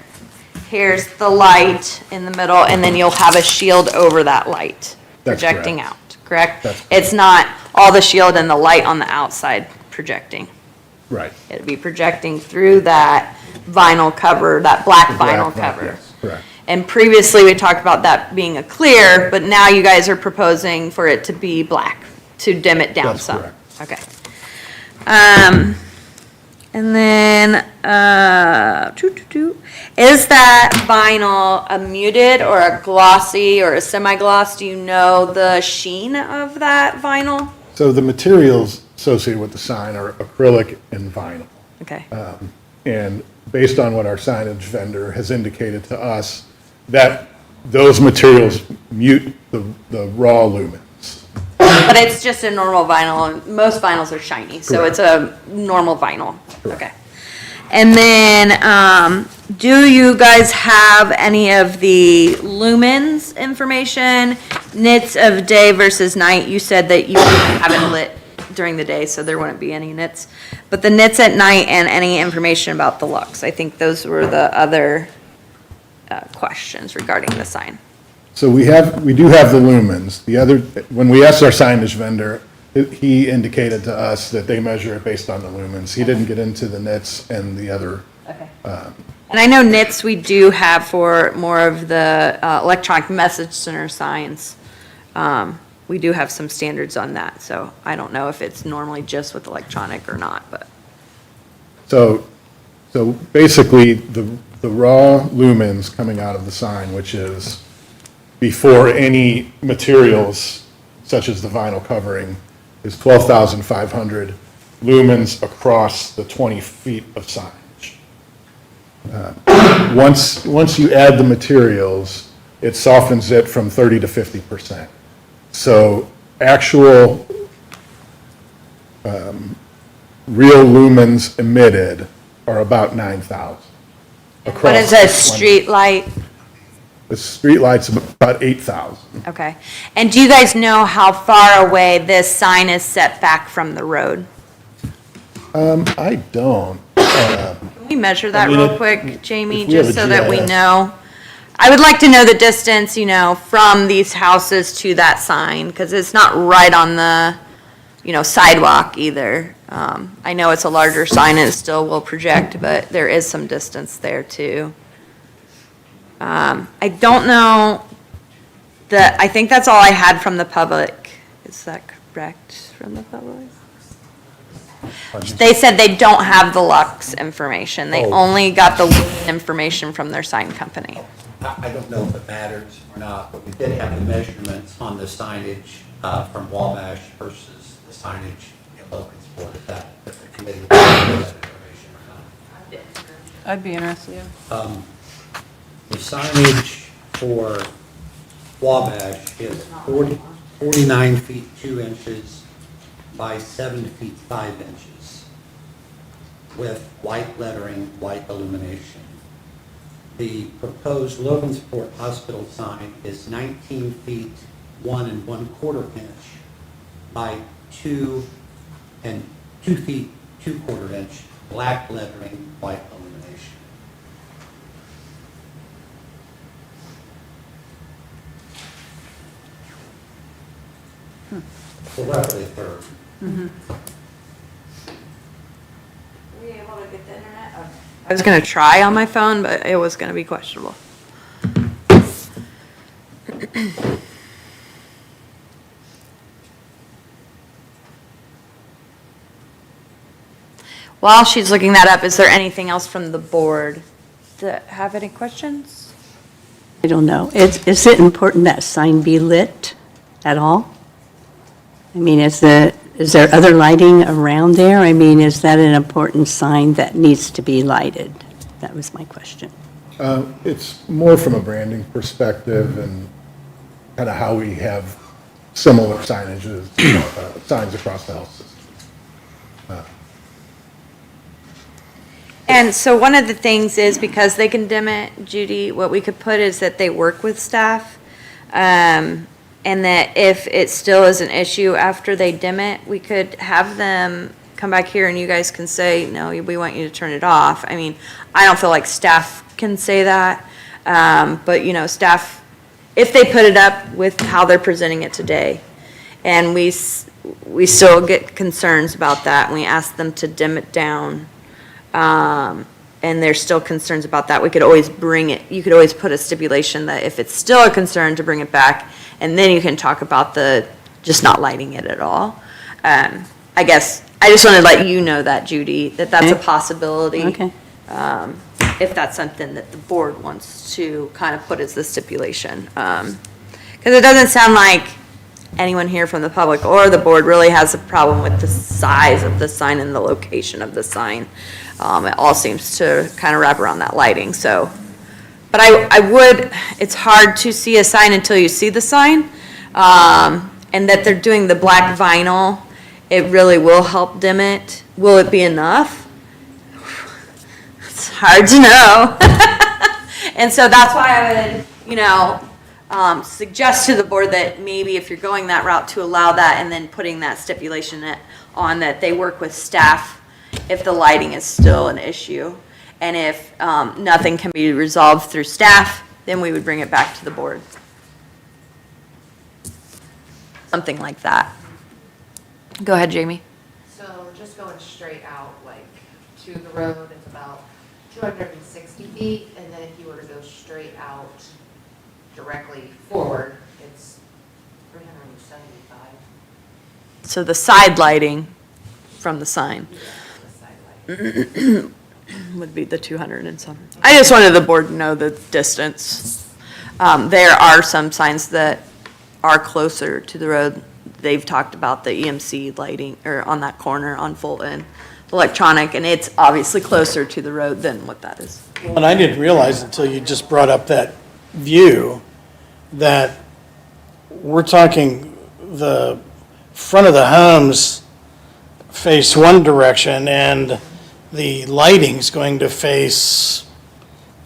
here's the light in the middle, and then you'll have a shield over that light That's projecting correct. out, correct? That's correct. It's not all the shield and the light on the outside projecting. right. It'd be projecting through that vinyl cover, that black vinyl Black, cover. yes, correct. And previously, we talked about that being a clear, but now you guys are proposing for it to be black, to dim it down That's some. correct. Okay. And then, is that vinyl a muted or a glossy or a semi-gloss? Do you know the sheen of that vinyl? So the materials associated with the sign are acrylic and vinyl. Okay. And based on what our signage vendor has indicated to us, that those materials mute the raw lumens. But it's just a normal vinyl, and most vinyls are shiny, so it's a normal vinyl. Okay. And then, do you guys have any of the lumens information, nits of day versus night? You said that you haven't lit during the day, so there wouldn't be any nits. But the nits at night and any information about the lux, I think those were the other questions regarding the sign. So we do have the lumens. The other, when we asked our signage vendor, he indicated to us that they measure it based on the lumens. He didn't get into the nits and the other. Okay. And I know nits we do have for more of the electronic message center signs. We do have some standards on that, so I don't know if it's normally just with electronic or not, but. So basically, the raw lumens coming out of the sign, which is before any materials such as the vinyl covering, is 12,500 lumens across the 20 feet of signage. Once you add the materials, it softens it from 30 to 50%. So actual real lumens emitted are about 9,000. What is a street light? The street light's about 8,000. Okay. And do you guys know how far away this sign is set back from the road? I don't. Can we measure that mean, real quick, Jamie, if we have just a so that we GIS. know? I would like to know the distance, from these houses to that sign, because it's not right on the, sidewalk either. I know it's a larger sign and it still will project, but there is some distance there too. I don't know I think that's all I had from the public. Is that correct from the public? They said they don't have the Lux information. They only got the information from their sign company. I don't know if it matters or not, but we did have the measurements on the signage from Wabash versus the signage in Logansport. If the committee would like that information or not. I'd be interested, yeah. The signage for Wabash is 49 feet 2 inches by 7 feet 5 inches with white lettering, white illumination. The proposed Logansport Hospital sign is 19 feet 1 1/4 inch by 2 feet 2/4 inch, black lettering, white illumination. So roughly a third. Were you able to get the internet? I was going to try on my phone, but it was going to be questionable. While she's looking that up, is there anything else from the board that have any questions? I don't know. Is it important that sign be lit at all? I mean, is there other lighting around there? I mean, is that an important sign that needs to be lighted? That was my question. It's more from a branding perspective and kind of how we have similar signages, signs across the health system. And so one of the things is, because they can dim it, Judy, what we could put is that they work with staff. And that if it still is an issue after they dim it, we could have them come back here and you guys can say, no, we want you to turn it off. I mean, I don't feel like staff can say that. But, staff, if they put it up with how they're presenting it today, and we still get concerns about that, and we ask them to dim it down, and there's still concerns about that, we could always you could always put a stipulation that if it's still a concern, to bring it back, and then you can talk about just not lighting it at all. I guess I just want to let you know that, Judy, that that's a Okay. possibility. Okay. If that's something that the board wants to kind of put as the stipulation. Because it doesn't sound like anyone here from the public or the board really has a problem with the size of the sign and the location of the sign. It all seems to kind of wrap around that lighting, so. But I would, it's hard to see a sign until you see the sign. And that they're doing the black vinyl, it really will help dim it. Will it be enough? It's hard to know. And so that's why I would, suggest to the board that maybe if you're going that route to allow that and then putting that stipulation on that they work with staff if the lighting is still an issue. And if nothing can be resolved through staff, then we would bring it back to the board. Something like that. Go ahead, Jamie. So just going straight out, like, to the road, it's about 260 feet, and then if you were to go straight out directly forward, it's 375. So the side lighting from the sign The side light. would be the 200 and some. I just wanted the board to know the distance. There are some signs that are closer to the road. They've talked about the EMC lighting, or on that corner on Fulton, electronic, and it's obviously closer to the road than what that is. And I didn't realize until you just brought up that view, that we're talking the front of the homes face one direction, and the lighting's going to face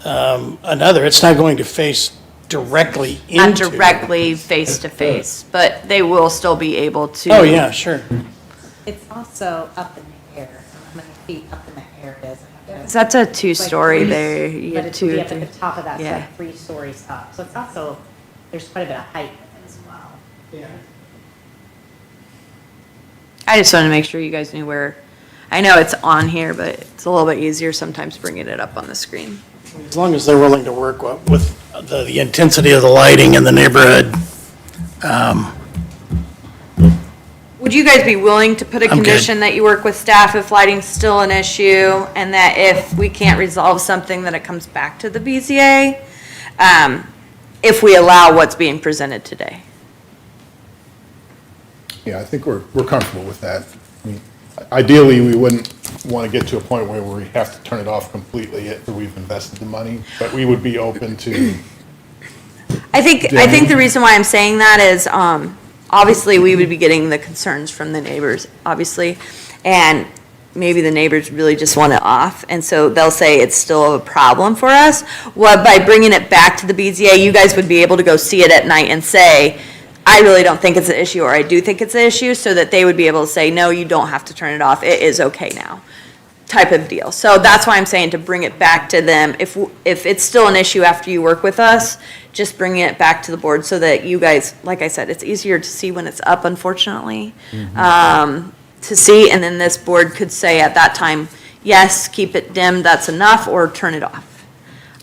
another. It's not going to face directly Not into. directly face to face, but they will still be able to. Oh, yeah, sure. It's also up in the air, how many feet up in the air it is. I have to- That's a Like two-story three- there. You But get it's, be up two. at the top of that, so Yeah. like 3 stories up. So it's also, there's quite a bit of height with it as well. I just wanted to make sure you guys knew where, I know it's on here, but it's a little bit easier sometimes bringing it up on the screen. As long as they're willing to work with the intensity of the lighting in the neighborhood. Would you guys be willing to put a I'm good. condition that you work with staff if lighting's still an issue, and that if we can't resolve something, that it comes back to the BZA, if we allow what's being presented today? Yeah, I think we're comfortable with that. I mean, ideally, we wouldn't want to get to a point where we have to turn it off completely after we've invested the money, but we would be open to, I think the reason why I'm saying that is, obviously, we would be getting the concerns from the neighbors, obviously, and maybe the neighbors really just want it off, and so they'll say it's still a problem for us. Well, by bringing it back to the BZA, you guys would be able to go see it at night and say, I really don't think it's an issue, or I do think it's an issue, so that they would be able to say, no, you don't have to turn it off, it is okay now, type of deal. So that's why I'm saying to bring it back to them. If it's still an issue after you work with us, just bringing it back to the board so that you guys, like I said, it's easier to see when it's up, unfortunately, to see, and then this board could say at that time, yes, keep it dimmed, that's enough, or turn it off.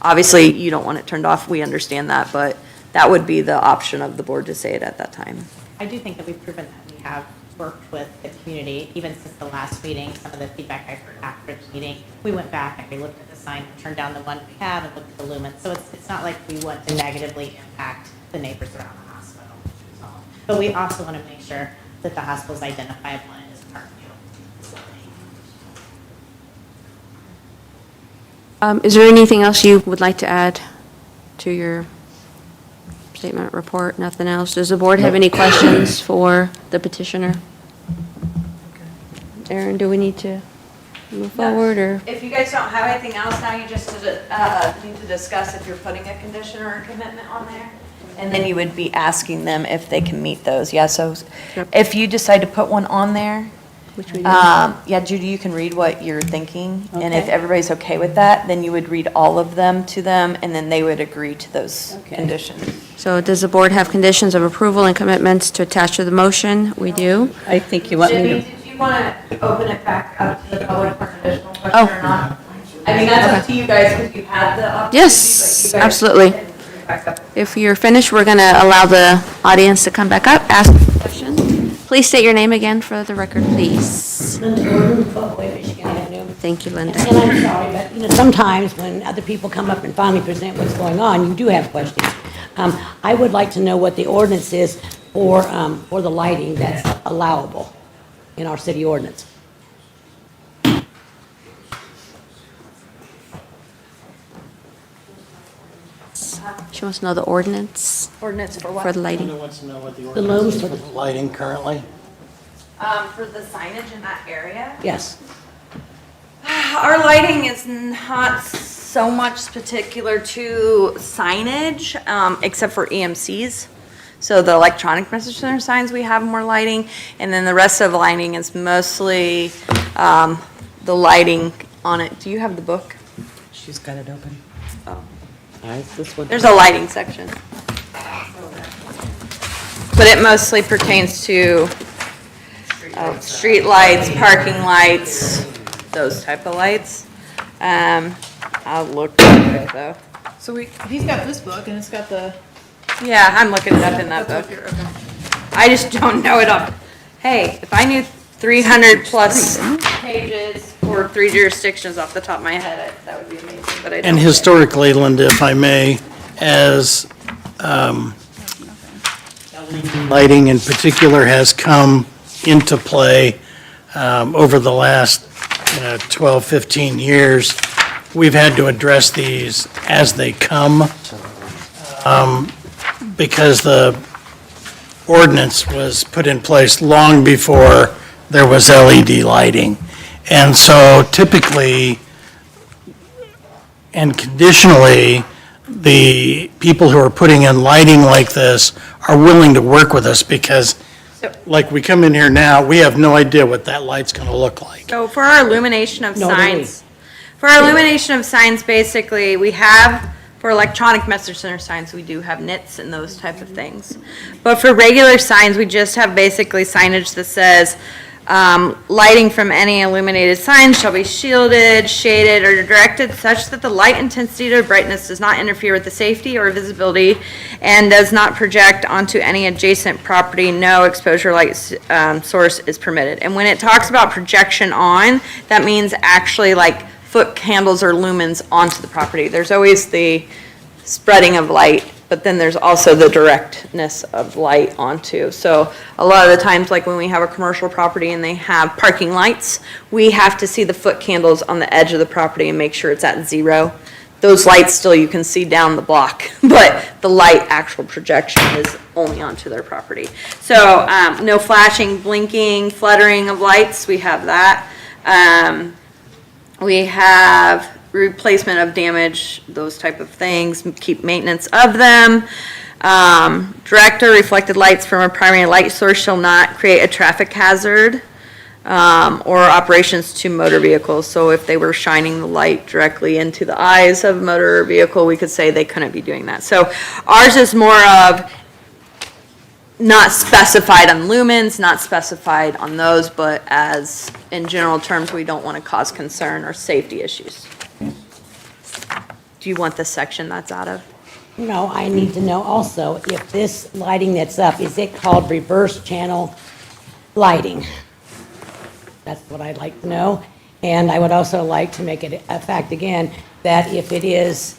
Obviously, you don't want it turned off, we understand that, but that would be the option of the board to say it at that time. I do think that we've proven that we have worked with the community, even since the last meeting, some of the feedback I heard after the meeting. We went back and we looked at the sign, turned down the one we have, and looked at the lumens. So it's not like we want to negatively impact the neighbors around the hospital. So, but we also want to make sure that the hospital is identifiable and is a Parkview facility. Is there anything else you would like to add to your statement, report? Nothing else? Does the board have any questions for the petitioner? Aaron, do we need to move forward, or? If you guys don't have anything else, now you just need to discuss if you're putting a condition or a commitment on there. And then you would be asking them if they can meet those. Yeah, so Yep. if you decide to put one on there, Which we do. yeah, Judy, you can read what you're thinking. And if Okay. everybody's okay with that, then you would read all of them to them, and then they would agree to those Okay. conditions. So does the board have conditions of approval and commitments to attach to the motion? We do. I think you want me to. Did you want to open it back up to the public for additional Oh. question or not? I mean, that's up to you guys, because you had the opportunity. Yes, but you guys absolutely. can bring it back up. If you're finished, we're going to allow the audience to come back up, ask questions. Please Please state your name again for the record, please. Linda Gordon, 12 Michigan Avenue. Thank you, Linda. And I'm sorry, but, sometimes when other people come up and finally present what's going on, you do have questions. I would like to know what the ordinance is for the lighting that's allowable in our city ordinance. She wants to know the ordinance Ordinance for for what? the lighting. Linda wants to know what the looms ordinance is for for the lighting currently. For the signage in that area? Yes. Our lighting is not so much particular to signage, except for EMCs. So the electronic message center signs, we have more lighting, and then the rest of the lighting is mostly the lighting on it. Do you have the book? She's got it open. Oh. This one. There's a lighting section. But it mostly pertains to street lights, parking lights, those type of lights. I'll look at it though. So he's got this book and it's got the. Yeah, I'm looking it up in that book. I just don't know it up. Hey, if I knew 300 plus pages for 3 jurisdictions off the top of my head, that would be amazing, but I don't. And historically, Linda, if I may, as lighting in particular has come into play over the last 12, 15 years, we've had to address these as they come because the ordinance was put in place long before there was LED lighting. And so typically and conditionally, the people who are putting in lighting like this are willing to work with us because like we come in here now, we have no idea what that light's going to look like. So for our illumination of No, they signs, basically, we have, for electronic message center signs, we do have nits and those type of things. But for regular signs, we just have basically signage that says, lighting from any illuminated sign shall be shielded, shaded, or directed such that the light intensity or brightness does not interfere with the safety or visibility and does not project onto any adjacent property. No exposure light source is permitted. And when it talks about projection on, that means actually like foot candles or lumens onto the property. There's always the spreading of light, but then there's also the directness of light onto. So a lot of the times, like when we have a commercial property and they have parking lights, we have to see the foot candles on the edge of the property and make sure it's at 0. Those lights still you can see down the block, but the light actual projection is only onto their property. So no flashing, blinking, fluttering of lights, we have that. We have replacement of damage, those type of things, keep maintenance of them. Direct or reflected lights from a primary light source shall not create a traffic hazard or operations to motor vehicles. So if they were shining the light directly into the eyes of a motor vehicle, we could say they couldn't be doing that. So ours is more of not specified on lumens, not specified on those, but as in general terms, we don't want to cause concern or safety issues. Do you want the section that's out of? No, I need to know also if this lighting that's up, is it called reverse channel lighting? That's what I'd like to know. And I would also like to make it a fact again, that if it is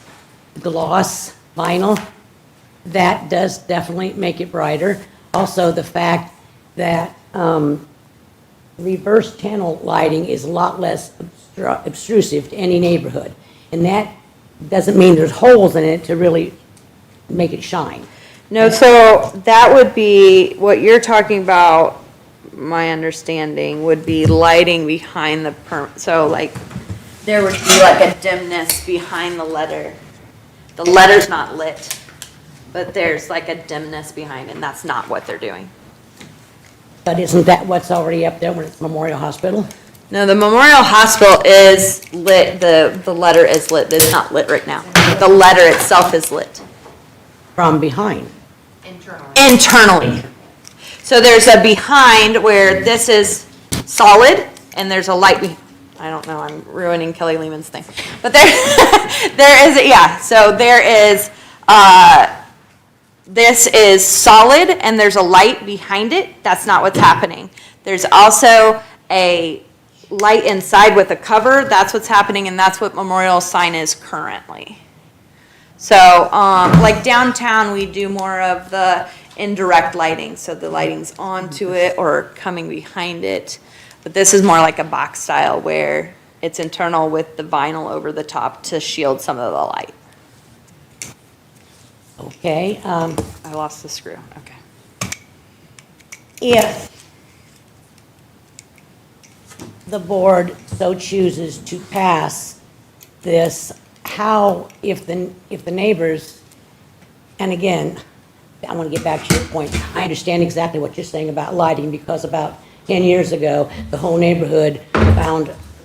gloss vinyl, that does definitely make it brighter. Also, the fact that reverse channel lighting is a lot less obtrusive to any neighborhood. And that doesn't mean there's holes in it to really make it shine. No, so that would be, what you're talking about, my understanding, would be lighting behind the so like, there would be like a dimness behind the letter. The letter's not lit, but there's like a dimness behind it, and that's not what they're doing. But isn't that what's already up there when it's Memorial Hospital? No, the Memorial Hospital is lit, the letter is lit, it's not lit right now. The letter itself is lit. From behind? Internally. So there's a behind where this is solid, and there's a light I don't know, I'm ruining Kelly Lehman's thing. But there is, yeah, so there is this is solid and there's a light behind it. That's not what's happening. There's also a light inside with a cover. That's what's happening, and that's what Memorial sign is currently. So, like downtown, we do more of the indirect lighting, so the lighting's onto it or coming behind it. But this is more like a box style where it's internal with the vinyl over the top to shield some of the light. Okay, I lost the screw, okay. if the board so chooses to pass this, how, if the neighbors, and again, I want to get back to your point. I understand exactly what you're saying about lighting, because about 10 years ago, the whole neighborhood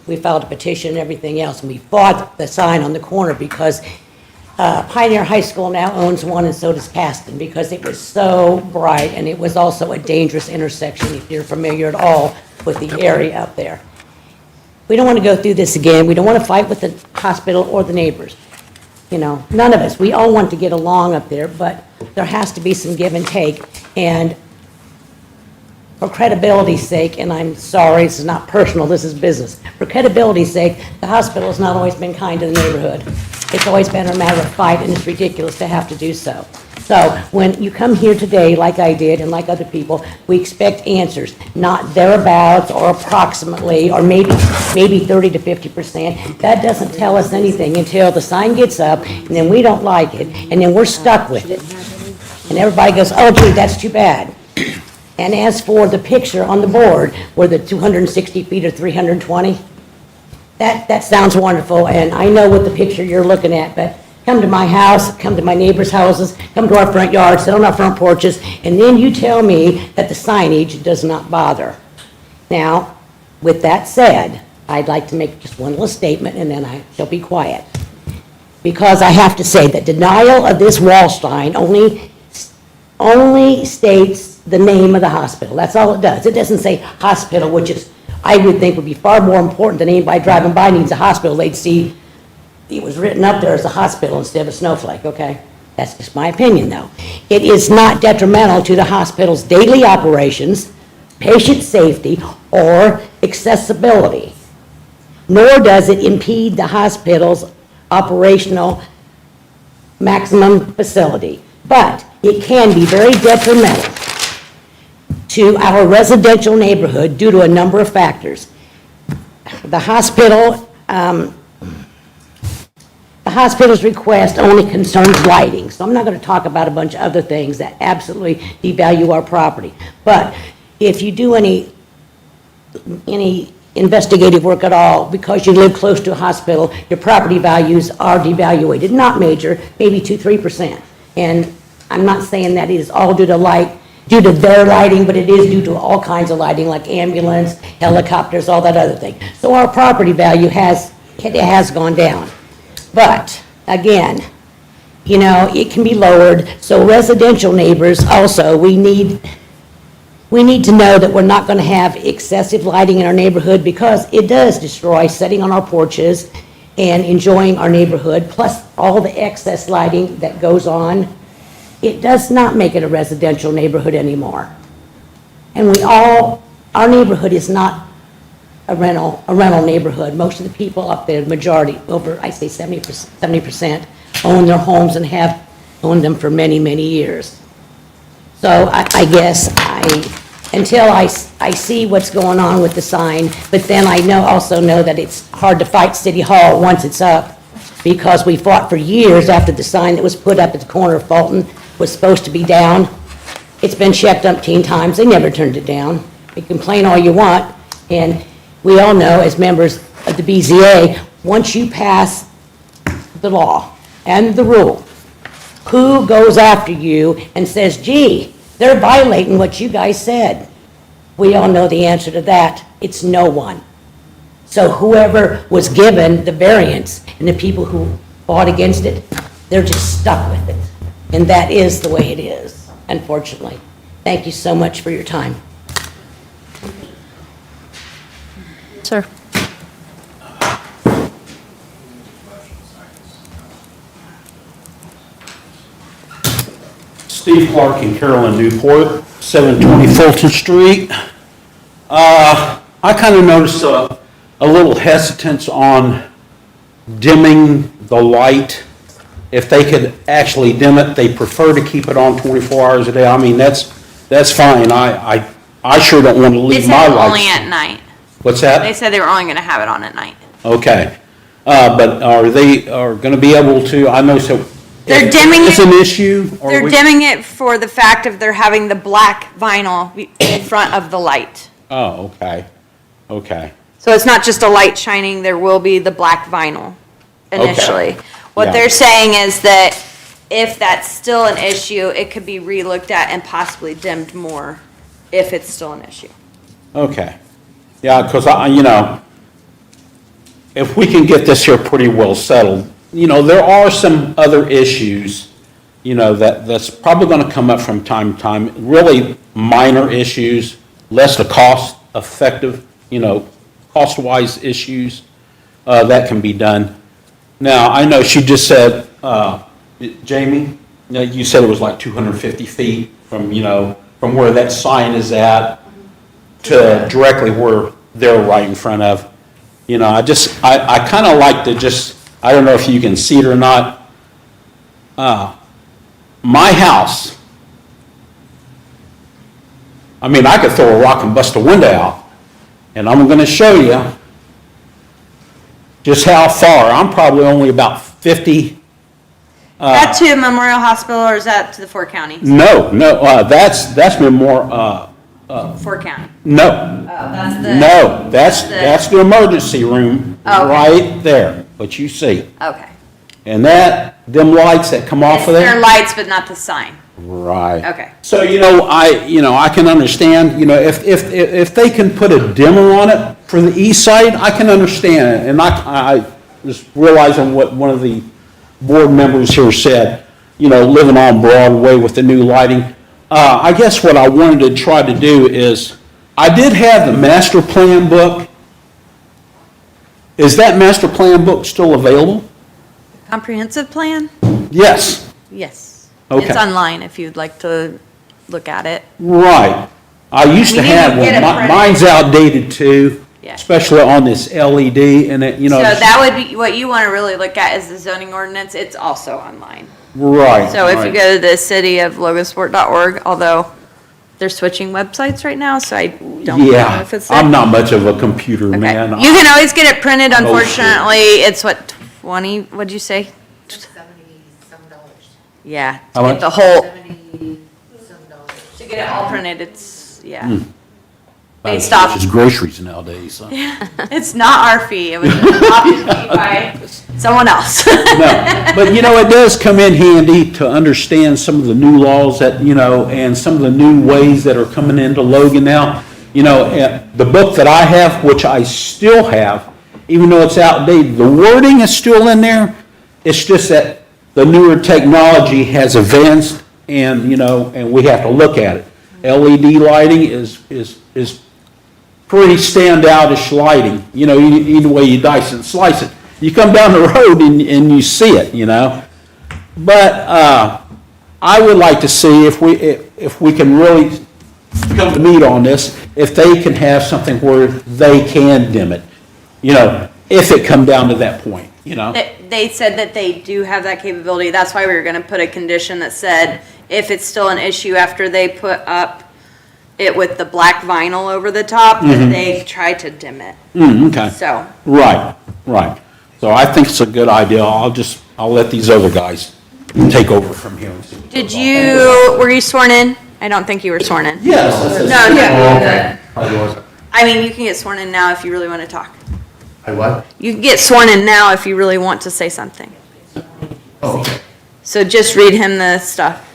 we filed a petition and everything else, and we fought the sign on the corner because Pioneer High School now owns one, and so does Caston, because it was so bright, and it was also a dangerous intersection, if you're familiar at all with the area up there. We don't want to go through this again. We don't want to fight with the hospital or the neighbors. You know, none of us. We all want to get along up there, but there has to be some give and take. And for credibility's sake, and I'm sorry, this is not personal, this is business. For credibility's sake, the hospital has not always been kind to the neighborhood. It's always been a matter of fight, and it's ridiculous to have to do so. So when you come here today, like I did, and like other people, we expect answers, not thereabouts or approximately, or maybe 30 to 50%. That doesn't tell us anything until the sign gets up, and then we don't like it, and then we're stuck with it. And everybody goes, oh, gee, that's too bad. And as for the picture on the board, where the 260 feet or 320, that sounds wonderful, and I know what the picture you're looking at, but come to my house, come to my neighbors' houses, come to our front yard, sit on our front porches, and then you tell me that the signage does not bother. Now, with that said, I'd like to make just one little statement, and then I shall be quiet. Because I have to say that denial of this wall sign only states the name of the hospital. That's all it does. It doesn't say hospital, which is, I would think, would be far more important than anybody driving by needs a hospital. They'd see it was written up there as a hospital instead of a snowflake, okay? That's just my opinion, though. It is not detrimental to the hospital's daily operations, patient safety, or accessibility, nor does it impede the hospital's operational maximum facility. But it can be very detrimental to our residential neighborhood due to a number of factors. The hospital's request only concerns lighting, so I'm not going to talk about a bunch of other things that absolutely devalue our property. But if you do any investigative work at all, because you live close to a hospital, your property values are devaluated, not major, maybe 2-3%. And I'm not saying that it is all due to their lighting, but it is due to all kinds of lighting, like ambulance, helicopters, all that other thing. So our property value has gone down. But, again, you know, it can be lowered. So residential neighbors also, we need to know that we're not going to have excessive lighting in our neighborhood, because it does destroy sitting on our porches and enjoying our neighborhood, plus all the excess lighting that goes on. It does not make it a residential neighborhood anymore. And our neighborhood is not a rental neighborhood. Most of the people up there, the majority, over, I say 70%, own their homes and have owned them for many, many years. So I guess until I see what's going on with the sign, but then I also know that it's hard to fight City Hall once it's up, because we fought for years after the sign that was put up at the corner of Fulton was supposed to be down. It's been checked umpteen times. They never turned it down. You complain all you want, and we all know, as members of the Lbza, once you pass the law and the rule, who goes after you and says, gee, they're violating what you guys said? We all know the answer to that. It's no one. So whoever was given the variance and the people who fought against it, they're just stuck with it. And that is the way it is, unfortunately. Thank you so much for your time. Sir? Steve Clark and Carolyn Newport, 720 Fulton Street. I kind of noticed a little hesitance on dimming the light. If they could actually dim it, they prefer to keep it on 24 hours a day. I mean, that's fine. I sure don't want to They leave said my lights. only at night. What's They that? said they were only gonna have it on at night. Okay. But are they going to be able to, I know so. They're dimming It's it- an issue? or They're we- dimming it for the fact of they're having the black vinyl in front of the light. Oh, okay. Okay. So it's not just a light shining, there will be the black vinyl initially. What Yeah. they're saying is that if that's still an issue, it could be relooked at and possibly dimmed more if it's still an issue. Okay. Yeah, because if we can get this here pretty well settled, there are some other issues, that's probably going to come up from time to time, really minor issues, less the cost effective, cost-wise issues, that can be done. Now, I know she just said, Jamie, you said it was like 250 feet from, from where that sign is at to directly where they're right in front of. I kind of like to just, I don't know if you can see it or not. My house, I mean, I could throw a rock and bust a window out, and I'm going to show you just how far. I'm probably only about 50. That to Memorial Hospital or is that to the Fort County? No, that's been more, Fort County. no. Oh, that's the. No, that's the emergency room, Oh, okay. right there, what you see. Okay. And them lights that come off It's of their there? lights, but not the sign. Right. Okay. So, I can understand, if they can put a dimmer on it for the east side, I can understand it. And I was realizing what one of the board members here said, living on Broadway with the new lighting. I guess what I wanted to try to do is, I did have the master plan book. Is that master plan book still available? Comprehensive plan? Yes. Yes. Okay. It's online if you'd like to look at it. Right. I used to We need to have get one. it printed. Mine's outdated too, Yeah. especially on this LED and it, So that would be, what you want to really look at is the zoning ordinance. It's also online. Right. So if you right. go to the cityoflogansport.org, although they're switching websites right now, so I don't know Yeah, if it's there. I'm not much of a computer Okay. man. You can always get it printed, shit. unfortunately, it's what, 20, what'd you say? $70-some. Yeah, How to much? get the whole, $70-some. to get it all printed, it's, yeah. Hmm. Based off, It's groceries nowadays. So. it's not our fee, it was opted fee by someone else. No, but it does come in handy to understand some of the new laws that, and some of the new ways that are coming into Logan now. The book that I have, which I still have, even though it's outdated, the wording is still in there. It's just that the newer technology has advanced and, and we have to look at it. LED lighting is pretty standoutish lighting, either way you dice and slice it. You come down the road and you see it, But I would like to see if we can really come to meet on this, if they can have something where they can dim it, if it come down to that point, They said that they do have that capability, that's why we were gonna put a condition that said, if it's still an issue after they put up it with the black vinyl over the top, that they try to dim it, Okay. so. Right. So I think it's a good idea. I'll let these other guys take over from here. and see what Did they're about. were you sworn in? I don't think you were sworn in. Yes. No, I mean, you can get sworn in now if you really want to talk. I what? You can get sworn in now if you really want to say something. Oh, okay. So just read him the stuff.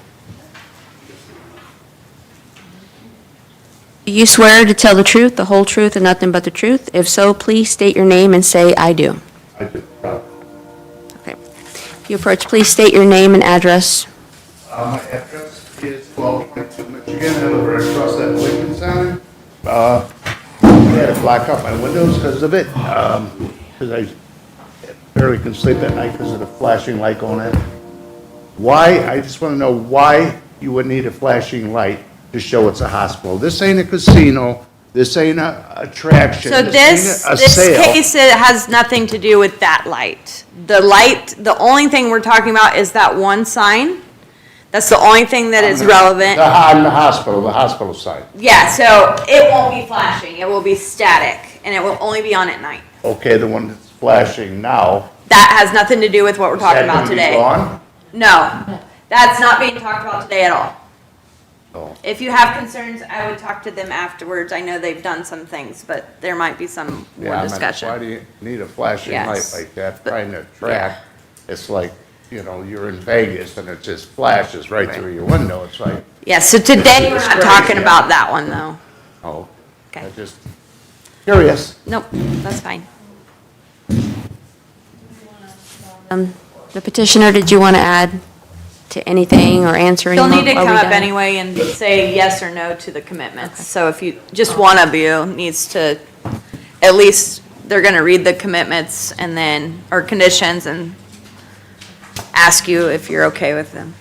Do you swear to tell the truth, the whole truth, and nothing but the truth? If so, please state your name and say, "I do." I do. Okay. If you approach, please state your name and address. My address is 1222 Michigan. I live right across that Lincoln sign. I had to black out my windows because of it, because I barely can sleep at night because of the flashing light going in. Why? I just want to know why you would need a flashing light to show it's a hospital. This ain't a casino, this ain't a attraction. So ain't this a sale. case, it has nothing to do with that light. The only thing we're talking about is that one sign. That's the only thing that is relevant. On the hospital side. Yeah, so it won't be flashing, it will be static, and it will only be on at night. Okay, the one that's flashing now. That has nothing to do with what we're talking is that about gonna be today. gone? No, that's not being talked about today at all. Oh. If you have concerns, I would talk to them afterwards. I know they've done some things, but there might be some Yeah, more I mean, discussion. why do you need a flashing light Yes. like that, trying to track? It's like, you're in Vegas and it just flashes right through your window, it's like, Yeah, so today we're not It's talking crazy. about that one, though. oh, Okay. I just curious. Nope, that's fine. The petitioner, did you want to add to anything or answer any You'll more? need to Are we come up done? anyway and say yes or no to the commitments. So if you, just one of you needs to, at least, they're gonna read the commitments and then, or conditions, and ask you if you're okay with them.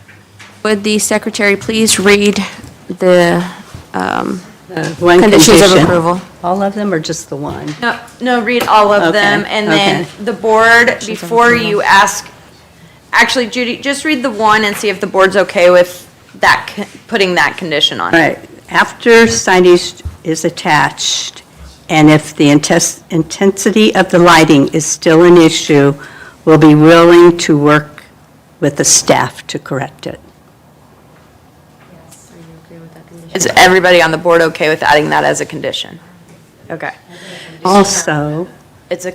Would the secretary please read the One conditions of condition. approval? All of them or just the one? No, read all of Okay, them, and then okay. the board, of before approval. you ask, actually, Judy, just read the one and see if the board's okay with that, putting that condition on. All right, after signage is attached, and if the intensity of the lighting is still an issue, we'll be willing to work with the staff to correct it. Is everybody on the board okay with adding that as a condition? Okay. Also, It's a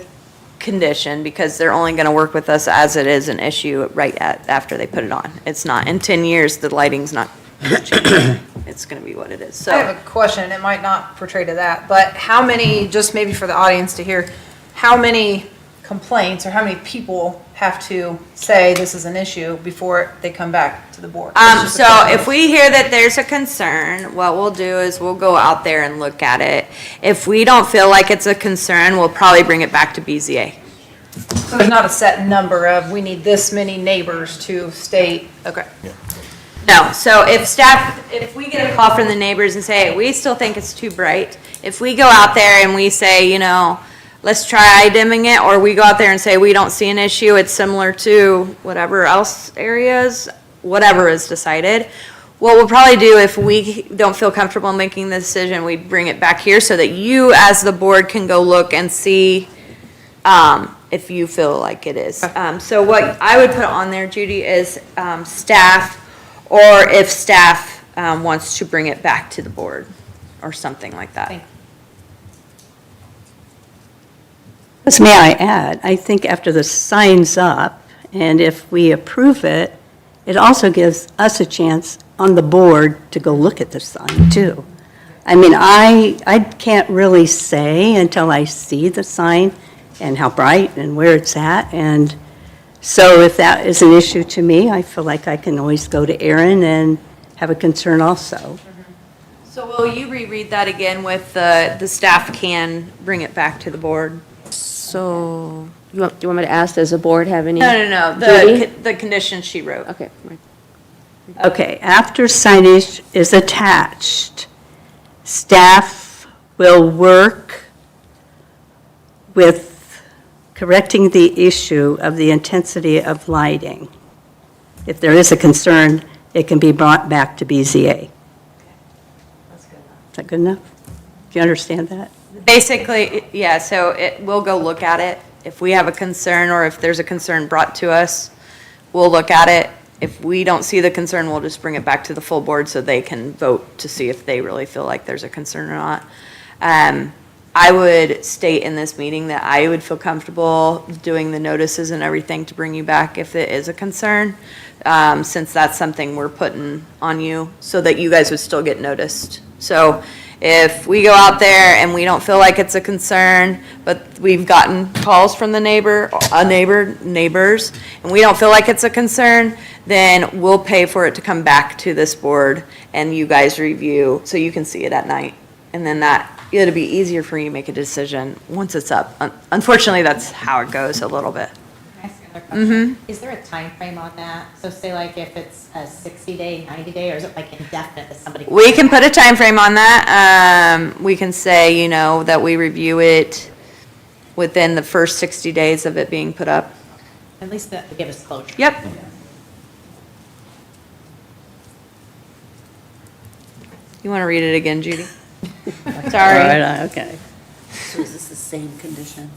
condition because they're only going to work with us as it is an issue after they put it on. It's not, in 10 years, the lighting's not changing. It's going to be what it is, I have so. a question, and it might not portray to that, but how many, just maybe for the audience to hear, how many complaints or how many people have to say this is an issue before they come back to the board? It's just a So question. if we hear that there's a concern, what we'll do is we'll go out there and look at it. If we don't feel like it's a concern, we'll probably bring it back to BZA. So there's not a set number of, we need this many neighbors to state, okay. No, so if we get a call from the neighbors and say, we still think it's too bright, if we go out there and we say, let's try dimming it, or we go out there and say, we don't see an issue, it's similar to whatever else areas, whatever is decided, what we'll probably do if we don't feel comfortable making the decision, we bring it back here so that you, as the board, can go look and see if you feel like it is. So what I would put on there, Judy, is staff, or if staff wants to bring it back to the board, or something like that. may I add, I think after the sign's up, and if we approve it, it also gives us a chance on the board to go look at the sign, too. I mean, I can't really say until I see the sign and how bright and where it's at, and so if that is an issue to me, I feel like I can always go to Aaron and have a concern also. So will you reread that again with the staff can bring it back to the board? So, do you want me to ask, does the board have any? No, Judy? the condition she wrote. Okay, right. Okay, after signage is attached, staff will work with correcting the issue of the intensity of lighting. If there is a concern, it can be brought back to BZA. Is that good enough? Do you understand that? Basically, yeah, so we'll go look at it. If we have a concern, or if there's a concern brought to us, we'll look at it. If we don't see the concern, we'll just bring it back to the full board so they can vote to see if they really feel like there's a concern or not. I would state in this meeting that I would feel comfortable doing the notices and everything to bring you back if it is a concern, since that's something we're putting on you, so that you guys would still get noticed. So if we go out there and we don't feel like it's a concern, but we've gotten calls from the neighbors, and we don't feel like it's a concern, then we'll pay for it to come back to this board and you guys review, so you can see it at night. And then it'll be easier for you to make a decision once it's up. Unfortunately, that's how it goes a little bit. Can I ask another another question. Is there a time frame on that? So say like if it's a 60-day, 90-day, or is it like indefinite that somebody? We can put a time frame on that. We can say, you know, that we review it within the first 60 days of it being put up. At least that would give us closure. Yep. You want to read it again, Judy? All Sorry. right, okay. So is this the same condition?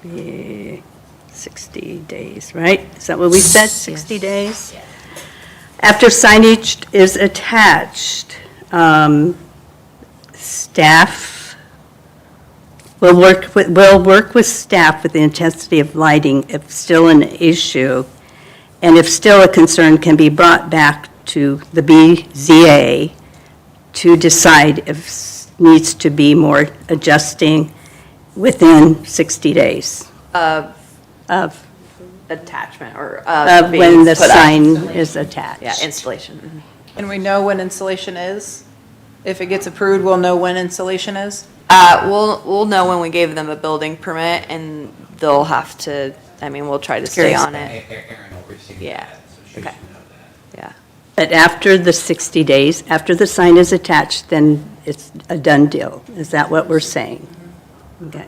Yeah, 60 days, right? Is that what we said, 60 days? After signage is attached, staff will work with staff with the intensity of lighting if still an issue, and if still a concern can be brought back to the BZA to decide if needs to be more adjusting within 60 days Of of attachment or of being when the put up. sign is attached. Yeah, installation. Mhm. And we know when installation is? If it gets approved, we'll know when installation is? We'll know when we gave them a building permit, and they'll have to, I mean, we'll try to stay on it. Erin will receive Yeah. that, so she should Okay. know that. Yeah. But after the 60 days, after the sign is attached, then it's a done deal. Is that what we're saying? Okay.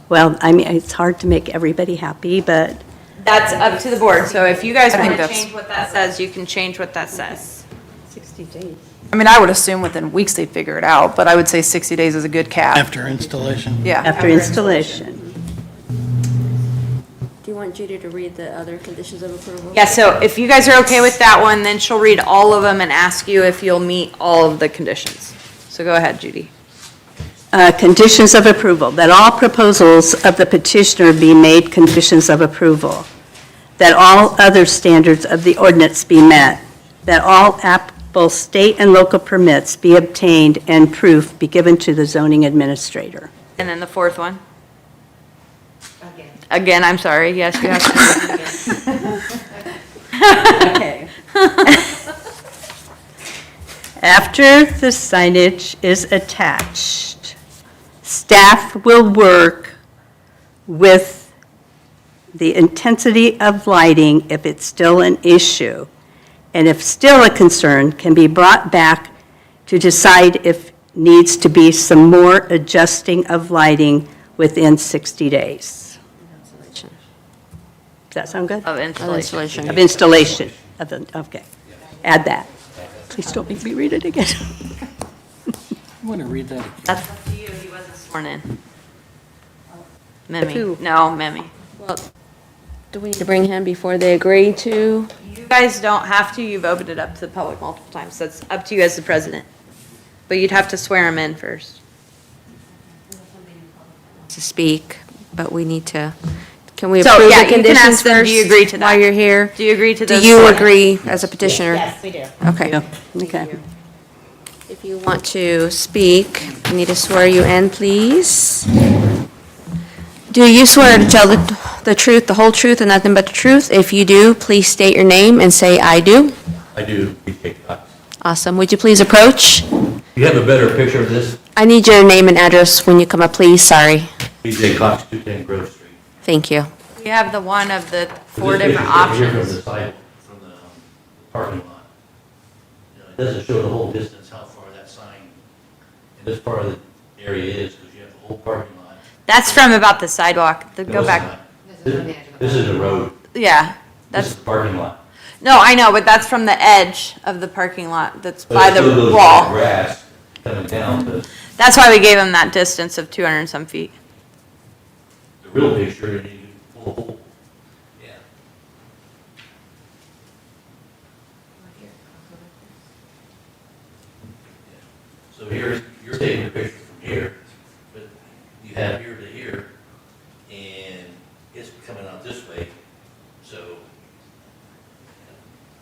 Well, I mean, it's hard to make everybody happy, but That's up to the board, so if you guys I think want to that's- change what that says, you can change what that says. 60 days. I mean, I would assume within weeks they'd figure it out, but I would say 60 days is a good cap. After installation. Yeah. After installation. Do you want Judy to read the other conditions of approval? Yeah, so if you guys are okay with that one, then she'll read all of them and ask you if you'll meet all of the conditions. So go ahead, Judy. Conditions of approval, that all proposals of the petitioner be made conditions of approval, that all other standards of the ordinance be met, that all applicable state and local permits be obtained and proof be given to the zoning administrator. And then the fourth one? Again, I'm sorry, yes, you have to. Okay. After the signage is attached, staff will work with the intensity of lighting if it's still an issue, and if still a concern, can be brought back to decide if needs to be some more adjusting of lighting within 60 days. Does that sound good? Of installation. Of installation, okay. Add that. Please don't make me read it again. I want to read that again. That's up to you, he wasn't sworn in. Who? Memi, no, Memi. Well, do we need to bring him before they agree to? You guys don't have to, you've opened it up to the public multiple times, so it's up to you as the president. But you'd have to swear him in first. To speak, but we need to, can we So, approve yeah, the you can conditions ask them, do you first agree to that? while you're here? Do you agree to Do those? you four? agree as a petitioner? Yes, we do. Okay. Okay. If you want to speak, I need to swear you in, please. Do you swear to tell the truth, the whole truth, and nothing but the truth? If you do, please state your name and say, "I do." I do appreciate that. Awesome. Would you please approach? You have a better picture of this? I need your name and address when you come up, please. Sorry. BJ Cox, 210 Grove Street. Thank you. We have the one of the four This different picture's here From options. the side, from the parking lot. You know, it doesn't show the whole distance, how far that sign in this part of the area is, because you have the whole parking lot. That's from about the sidewalk, No, go it's back. not. This is a road. Yeah, This is that's, the parking lot. no, I know, but that's from the edge of the parking lot, that's But by it still the goes wall. like grass coming down, but That's why we gave him that distance of 200 and some feet. the real picture, you need to pull a hole. Yeah. So here's, you're taking a picture from here, but you have here to here, and it's coming out this way, so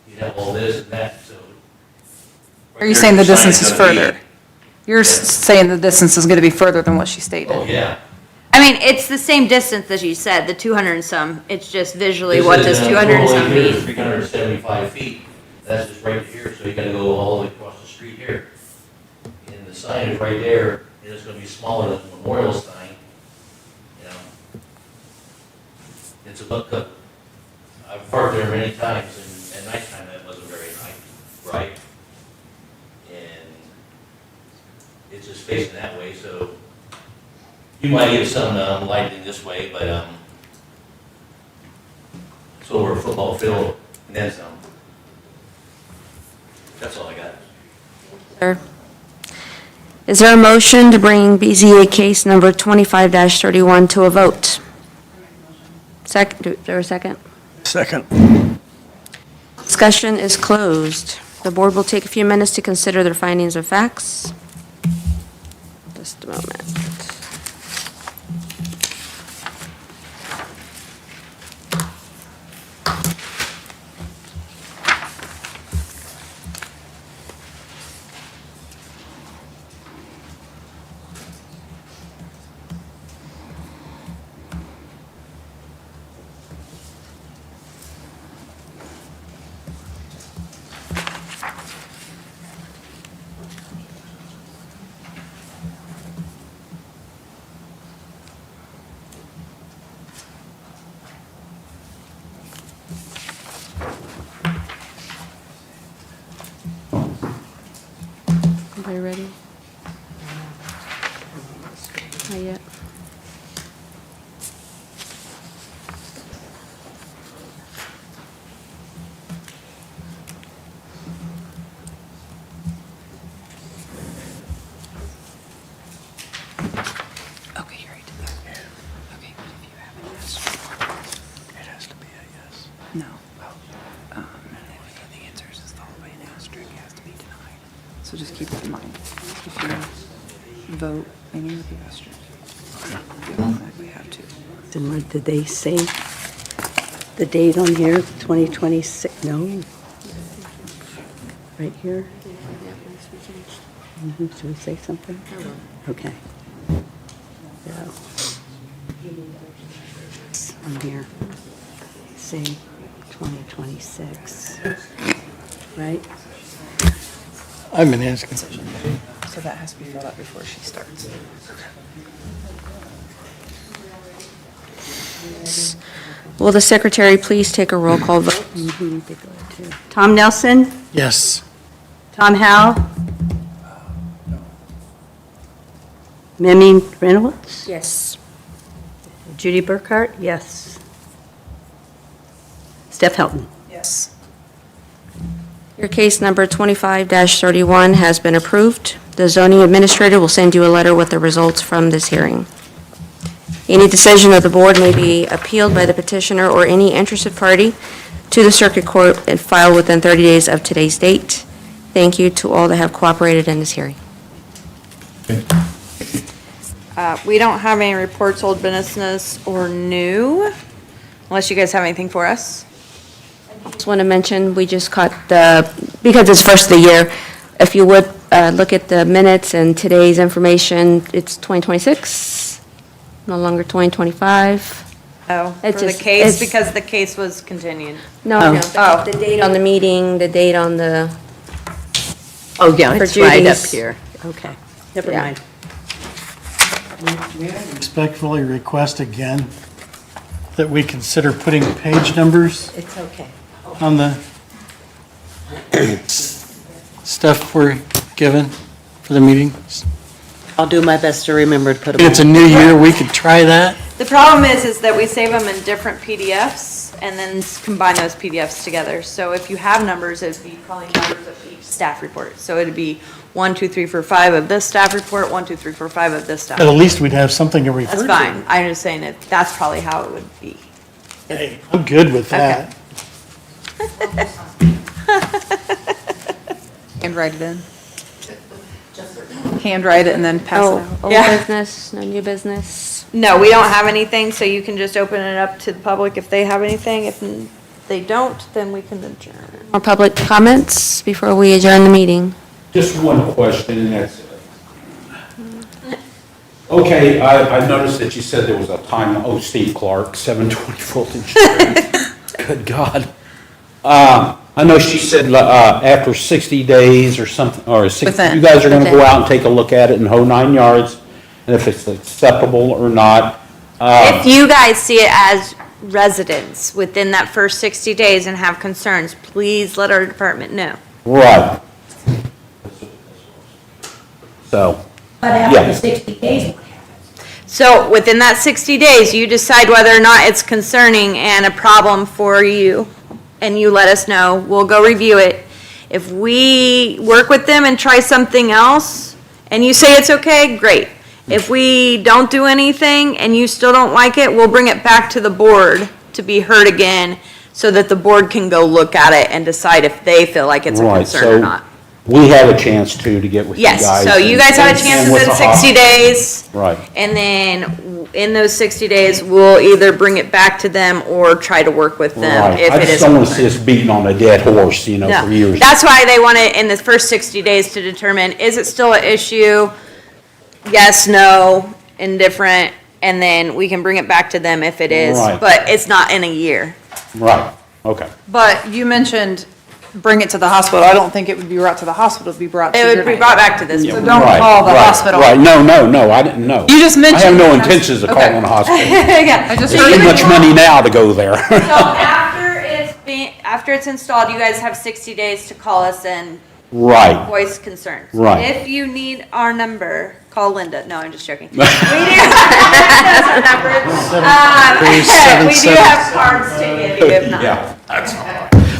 you have all this and that, so. Are you saying the distance is further? You're saying the distance is going to be further than what she stated? Oh, yeah. I mean, it's the same distance as you said, the 200 and some, it's just visually, what does 200 and some mean? 375 feet, that's just right here, so you gotta go all the way across the street here. And the sign is right there, and it's gonna be smaller than the memorial sign, you know. it's a buck up. I've parked there many times, and at nighttime, that wasn't very bright. And it's just facing that way, so you might get some lighting this way, but it's over a football field and then some. That's all I got. Sir. Is there a motion to bring BZA case number 25-31 to a vote? Second, is there a second? Second. Discussion is closed. The board will take a few minutes to consider their findings of facts. Just a moment. Everybody ready? Not yet. Okay, you're right. Okay, but if you have a yes. It has to be a yes. No. The answer is followed by an asterisk, it has to be denied. So just keep it in mind. If you vote, any with the asterisk. You automatically have to. Then what did they say? The date on here, 2026, no? Right here? Should we say something? Okay. Yeah. On here, say 2026, right? I've been asking. So that has to be filled out before she starts. Will the secretary please take a roll call vote? Tom Nelson, Yes. Tom Howell, Mimi Reynolds, Yes. Judy Burkhart, yes. Steph Helton. Yes. Your case number 25-31 has been approved. The zoning administrator will send you a letter with the results from this hearing. Any decision of the board may be appealed by the petitioner or any interested party to the circuit court and filed within 30 days of today's date. Thank you to all that have cooperated in this hearing. We don't have any reports, old business or new, unless you guys have anything for us. Just want to mention, we just caught because it's first of the year, if you would look at the minutes and today's information, it's 2026, no longer 2025. Oh, for the just- case, it's- because the case was continued. No, Oh. no, the date on the meeting, the date on the, Oh, yeah, For it's right up Judy's. here. Okay, never Yeah. mind. May I respectfully request again that we consider putting page numbers It's okay. on the stuff we're given for the meetings? I'll do my best to remember to put them It's a new year, we could try that. The problem is that we save them in different PDFs and then combine those PDFs together. So if you have numbers, it'd be probably numbers of each staff report. So it'd be 1, 2, 3, 4, 5 of this staff report, 1, 2, 3, 4, 5 of this staff. But at least we'd have something to refer That's to. fine. I'm just saying that that's probably how it would be. Hey, I'm good with that. Handwrite it in. Handwrite it and then pass it oh, out. old Yeah. business, no new business. No, we don't have anything, so you can just open it up to the public if they have anything. If they don't, then we can adjourn. More public comments before we adjourn the meeting? Just one question, and that's, okay, I noticed that you said there was a time, Steve Clark, 720 Fulton Street. Good God. I know she said after 60 days or something, or Within. you guys are going to go Within. out and take a look at it in whole 9 yards, and if it's acceptable or not. If you guys see it as residents within that first 60 days and have concerns, please let our department know. Right. So, But after Yeah. the 60 days, what happens? So within that 60 days, you decide whether or not it's concerning and a problem for you, and you let us know. We'll go review it. If we work with them and try something else, and you say it's okay, great. If we don't do anything and you still don't like it, we'll bring it back to the board to be heard again, so that the board can go look at it and decide if they feel like it's a right, concern or so not. we have a chance to get with you guys. Yes, so you guys have a chance and with within the 60 days. Right. And then in those 60 days, we'll either bring it back to them or try to work with them Right. if I it just is. don't a want to see concern. us beating on a dead horse, you know, No. for years. That's why they want it in the first 60 days to determine, is it still an issue? Yes, no, indifferent, and then we can bring it back to them if it is, Right. but it's not in a year. Right, okay. But you mentioned bring it to the hospital. I don't think it would be brought to the hospital, it'd be brought to It your would be neighbor. brought back to this. So board. don't Right, call the right, hospital. Right, no, I didn't know. You just I have mentioned- no intentions of Okay. calling the hospital. Yeah. I just So heard you Too would much want- money now to go there. So after it's installed, you guys have 60 days to call us and Right, voice concerns. Right. If you need our number, call Linda. No, I'm just joking. We do have our number. We do have cards to give you if not. yeah.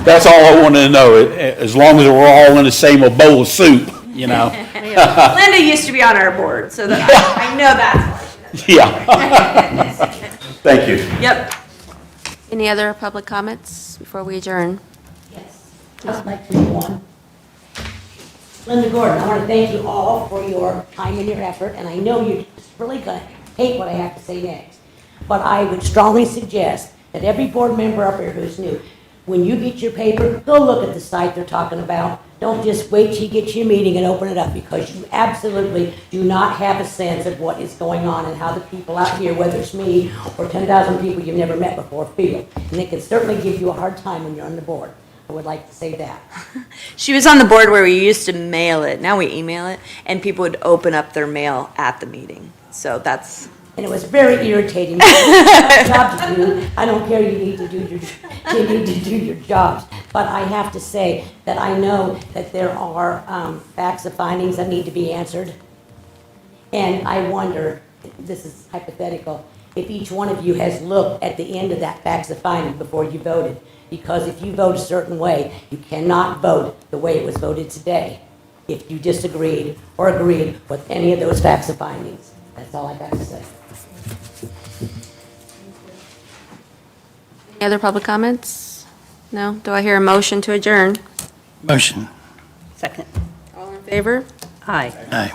That's all I wanted to know, as long as we're all in the same bowl of soup, you know? Linda used to be on our board, so that I know that's why. Yeah. Thank you. Yep. Any other public comments before we adjourn? Yes, I'd like to move on. Linda Gordon, I want to thank you all for your time and your effort, and I know you're really going to hate what I have to say next. But I would strongly suggest that every board member up here who's new, when you get your paper, go look at the site they're talking about. Don't just wait till you get to your meeting and open it up, because you absolutely do not have a sense of what is going on and how the people out here, whether it's me or 10,000 people you've never met before, feel. And they can certainly give you a hard time when you're on the board. I would like to say that. She was on the board where we used to mail it. Now we email it, and people would open up their mail at the meeting. So that's. And it was very irritating. Job to do. I don't care, you need to do your jobs. But I have to say that I know that there are facts of findings that need to be answered. And I wonder, this is hypothetical, if each one of you has looked at the end of that facts of finding before you voted. Because if you vote a certain way, you cannot vote the way it was voted today if you disagreed or agreed with any of those facts of findings. That's all I got to say. Any other public comments? No? Do I hear a motion to adjourn? Motion. Second. All in favor? Aye. Aye.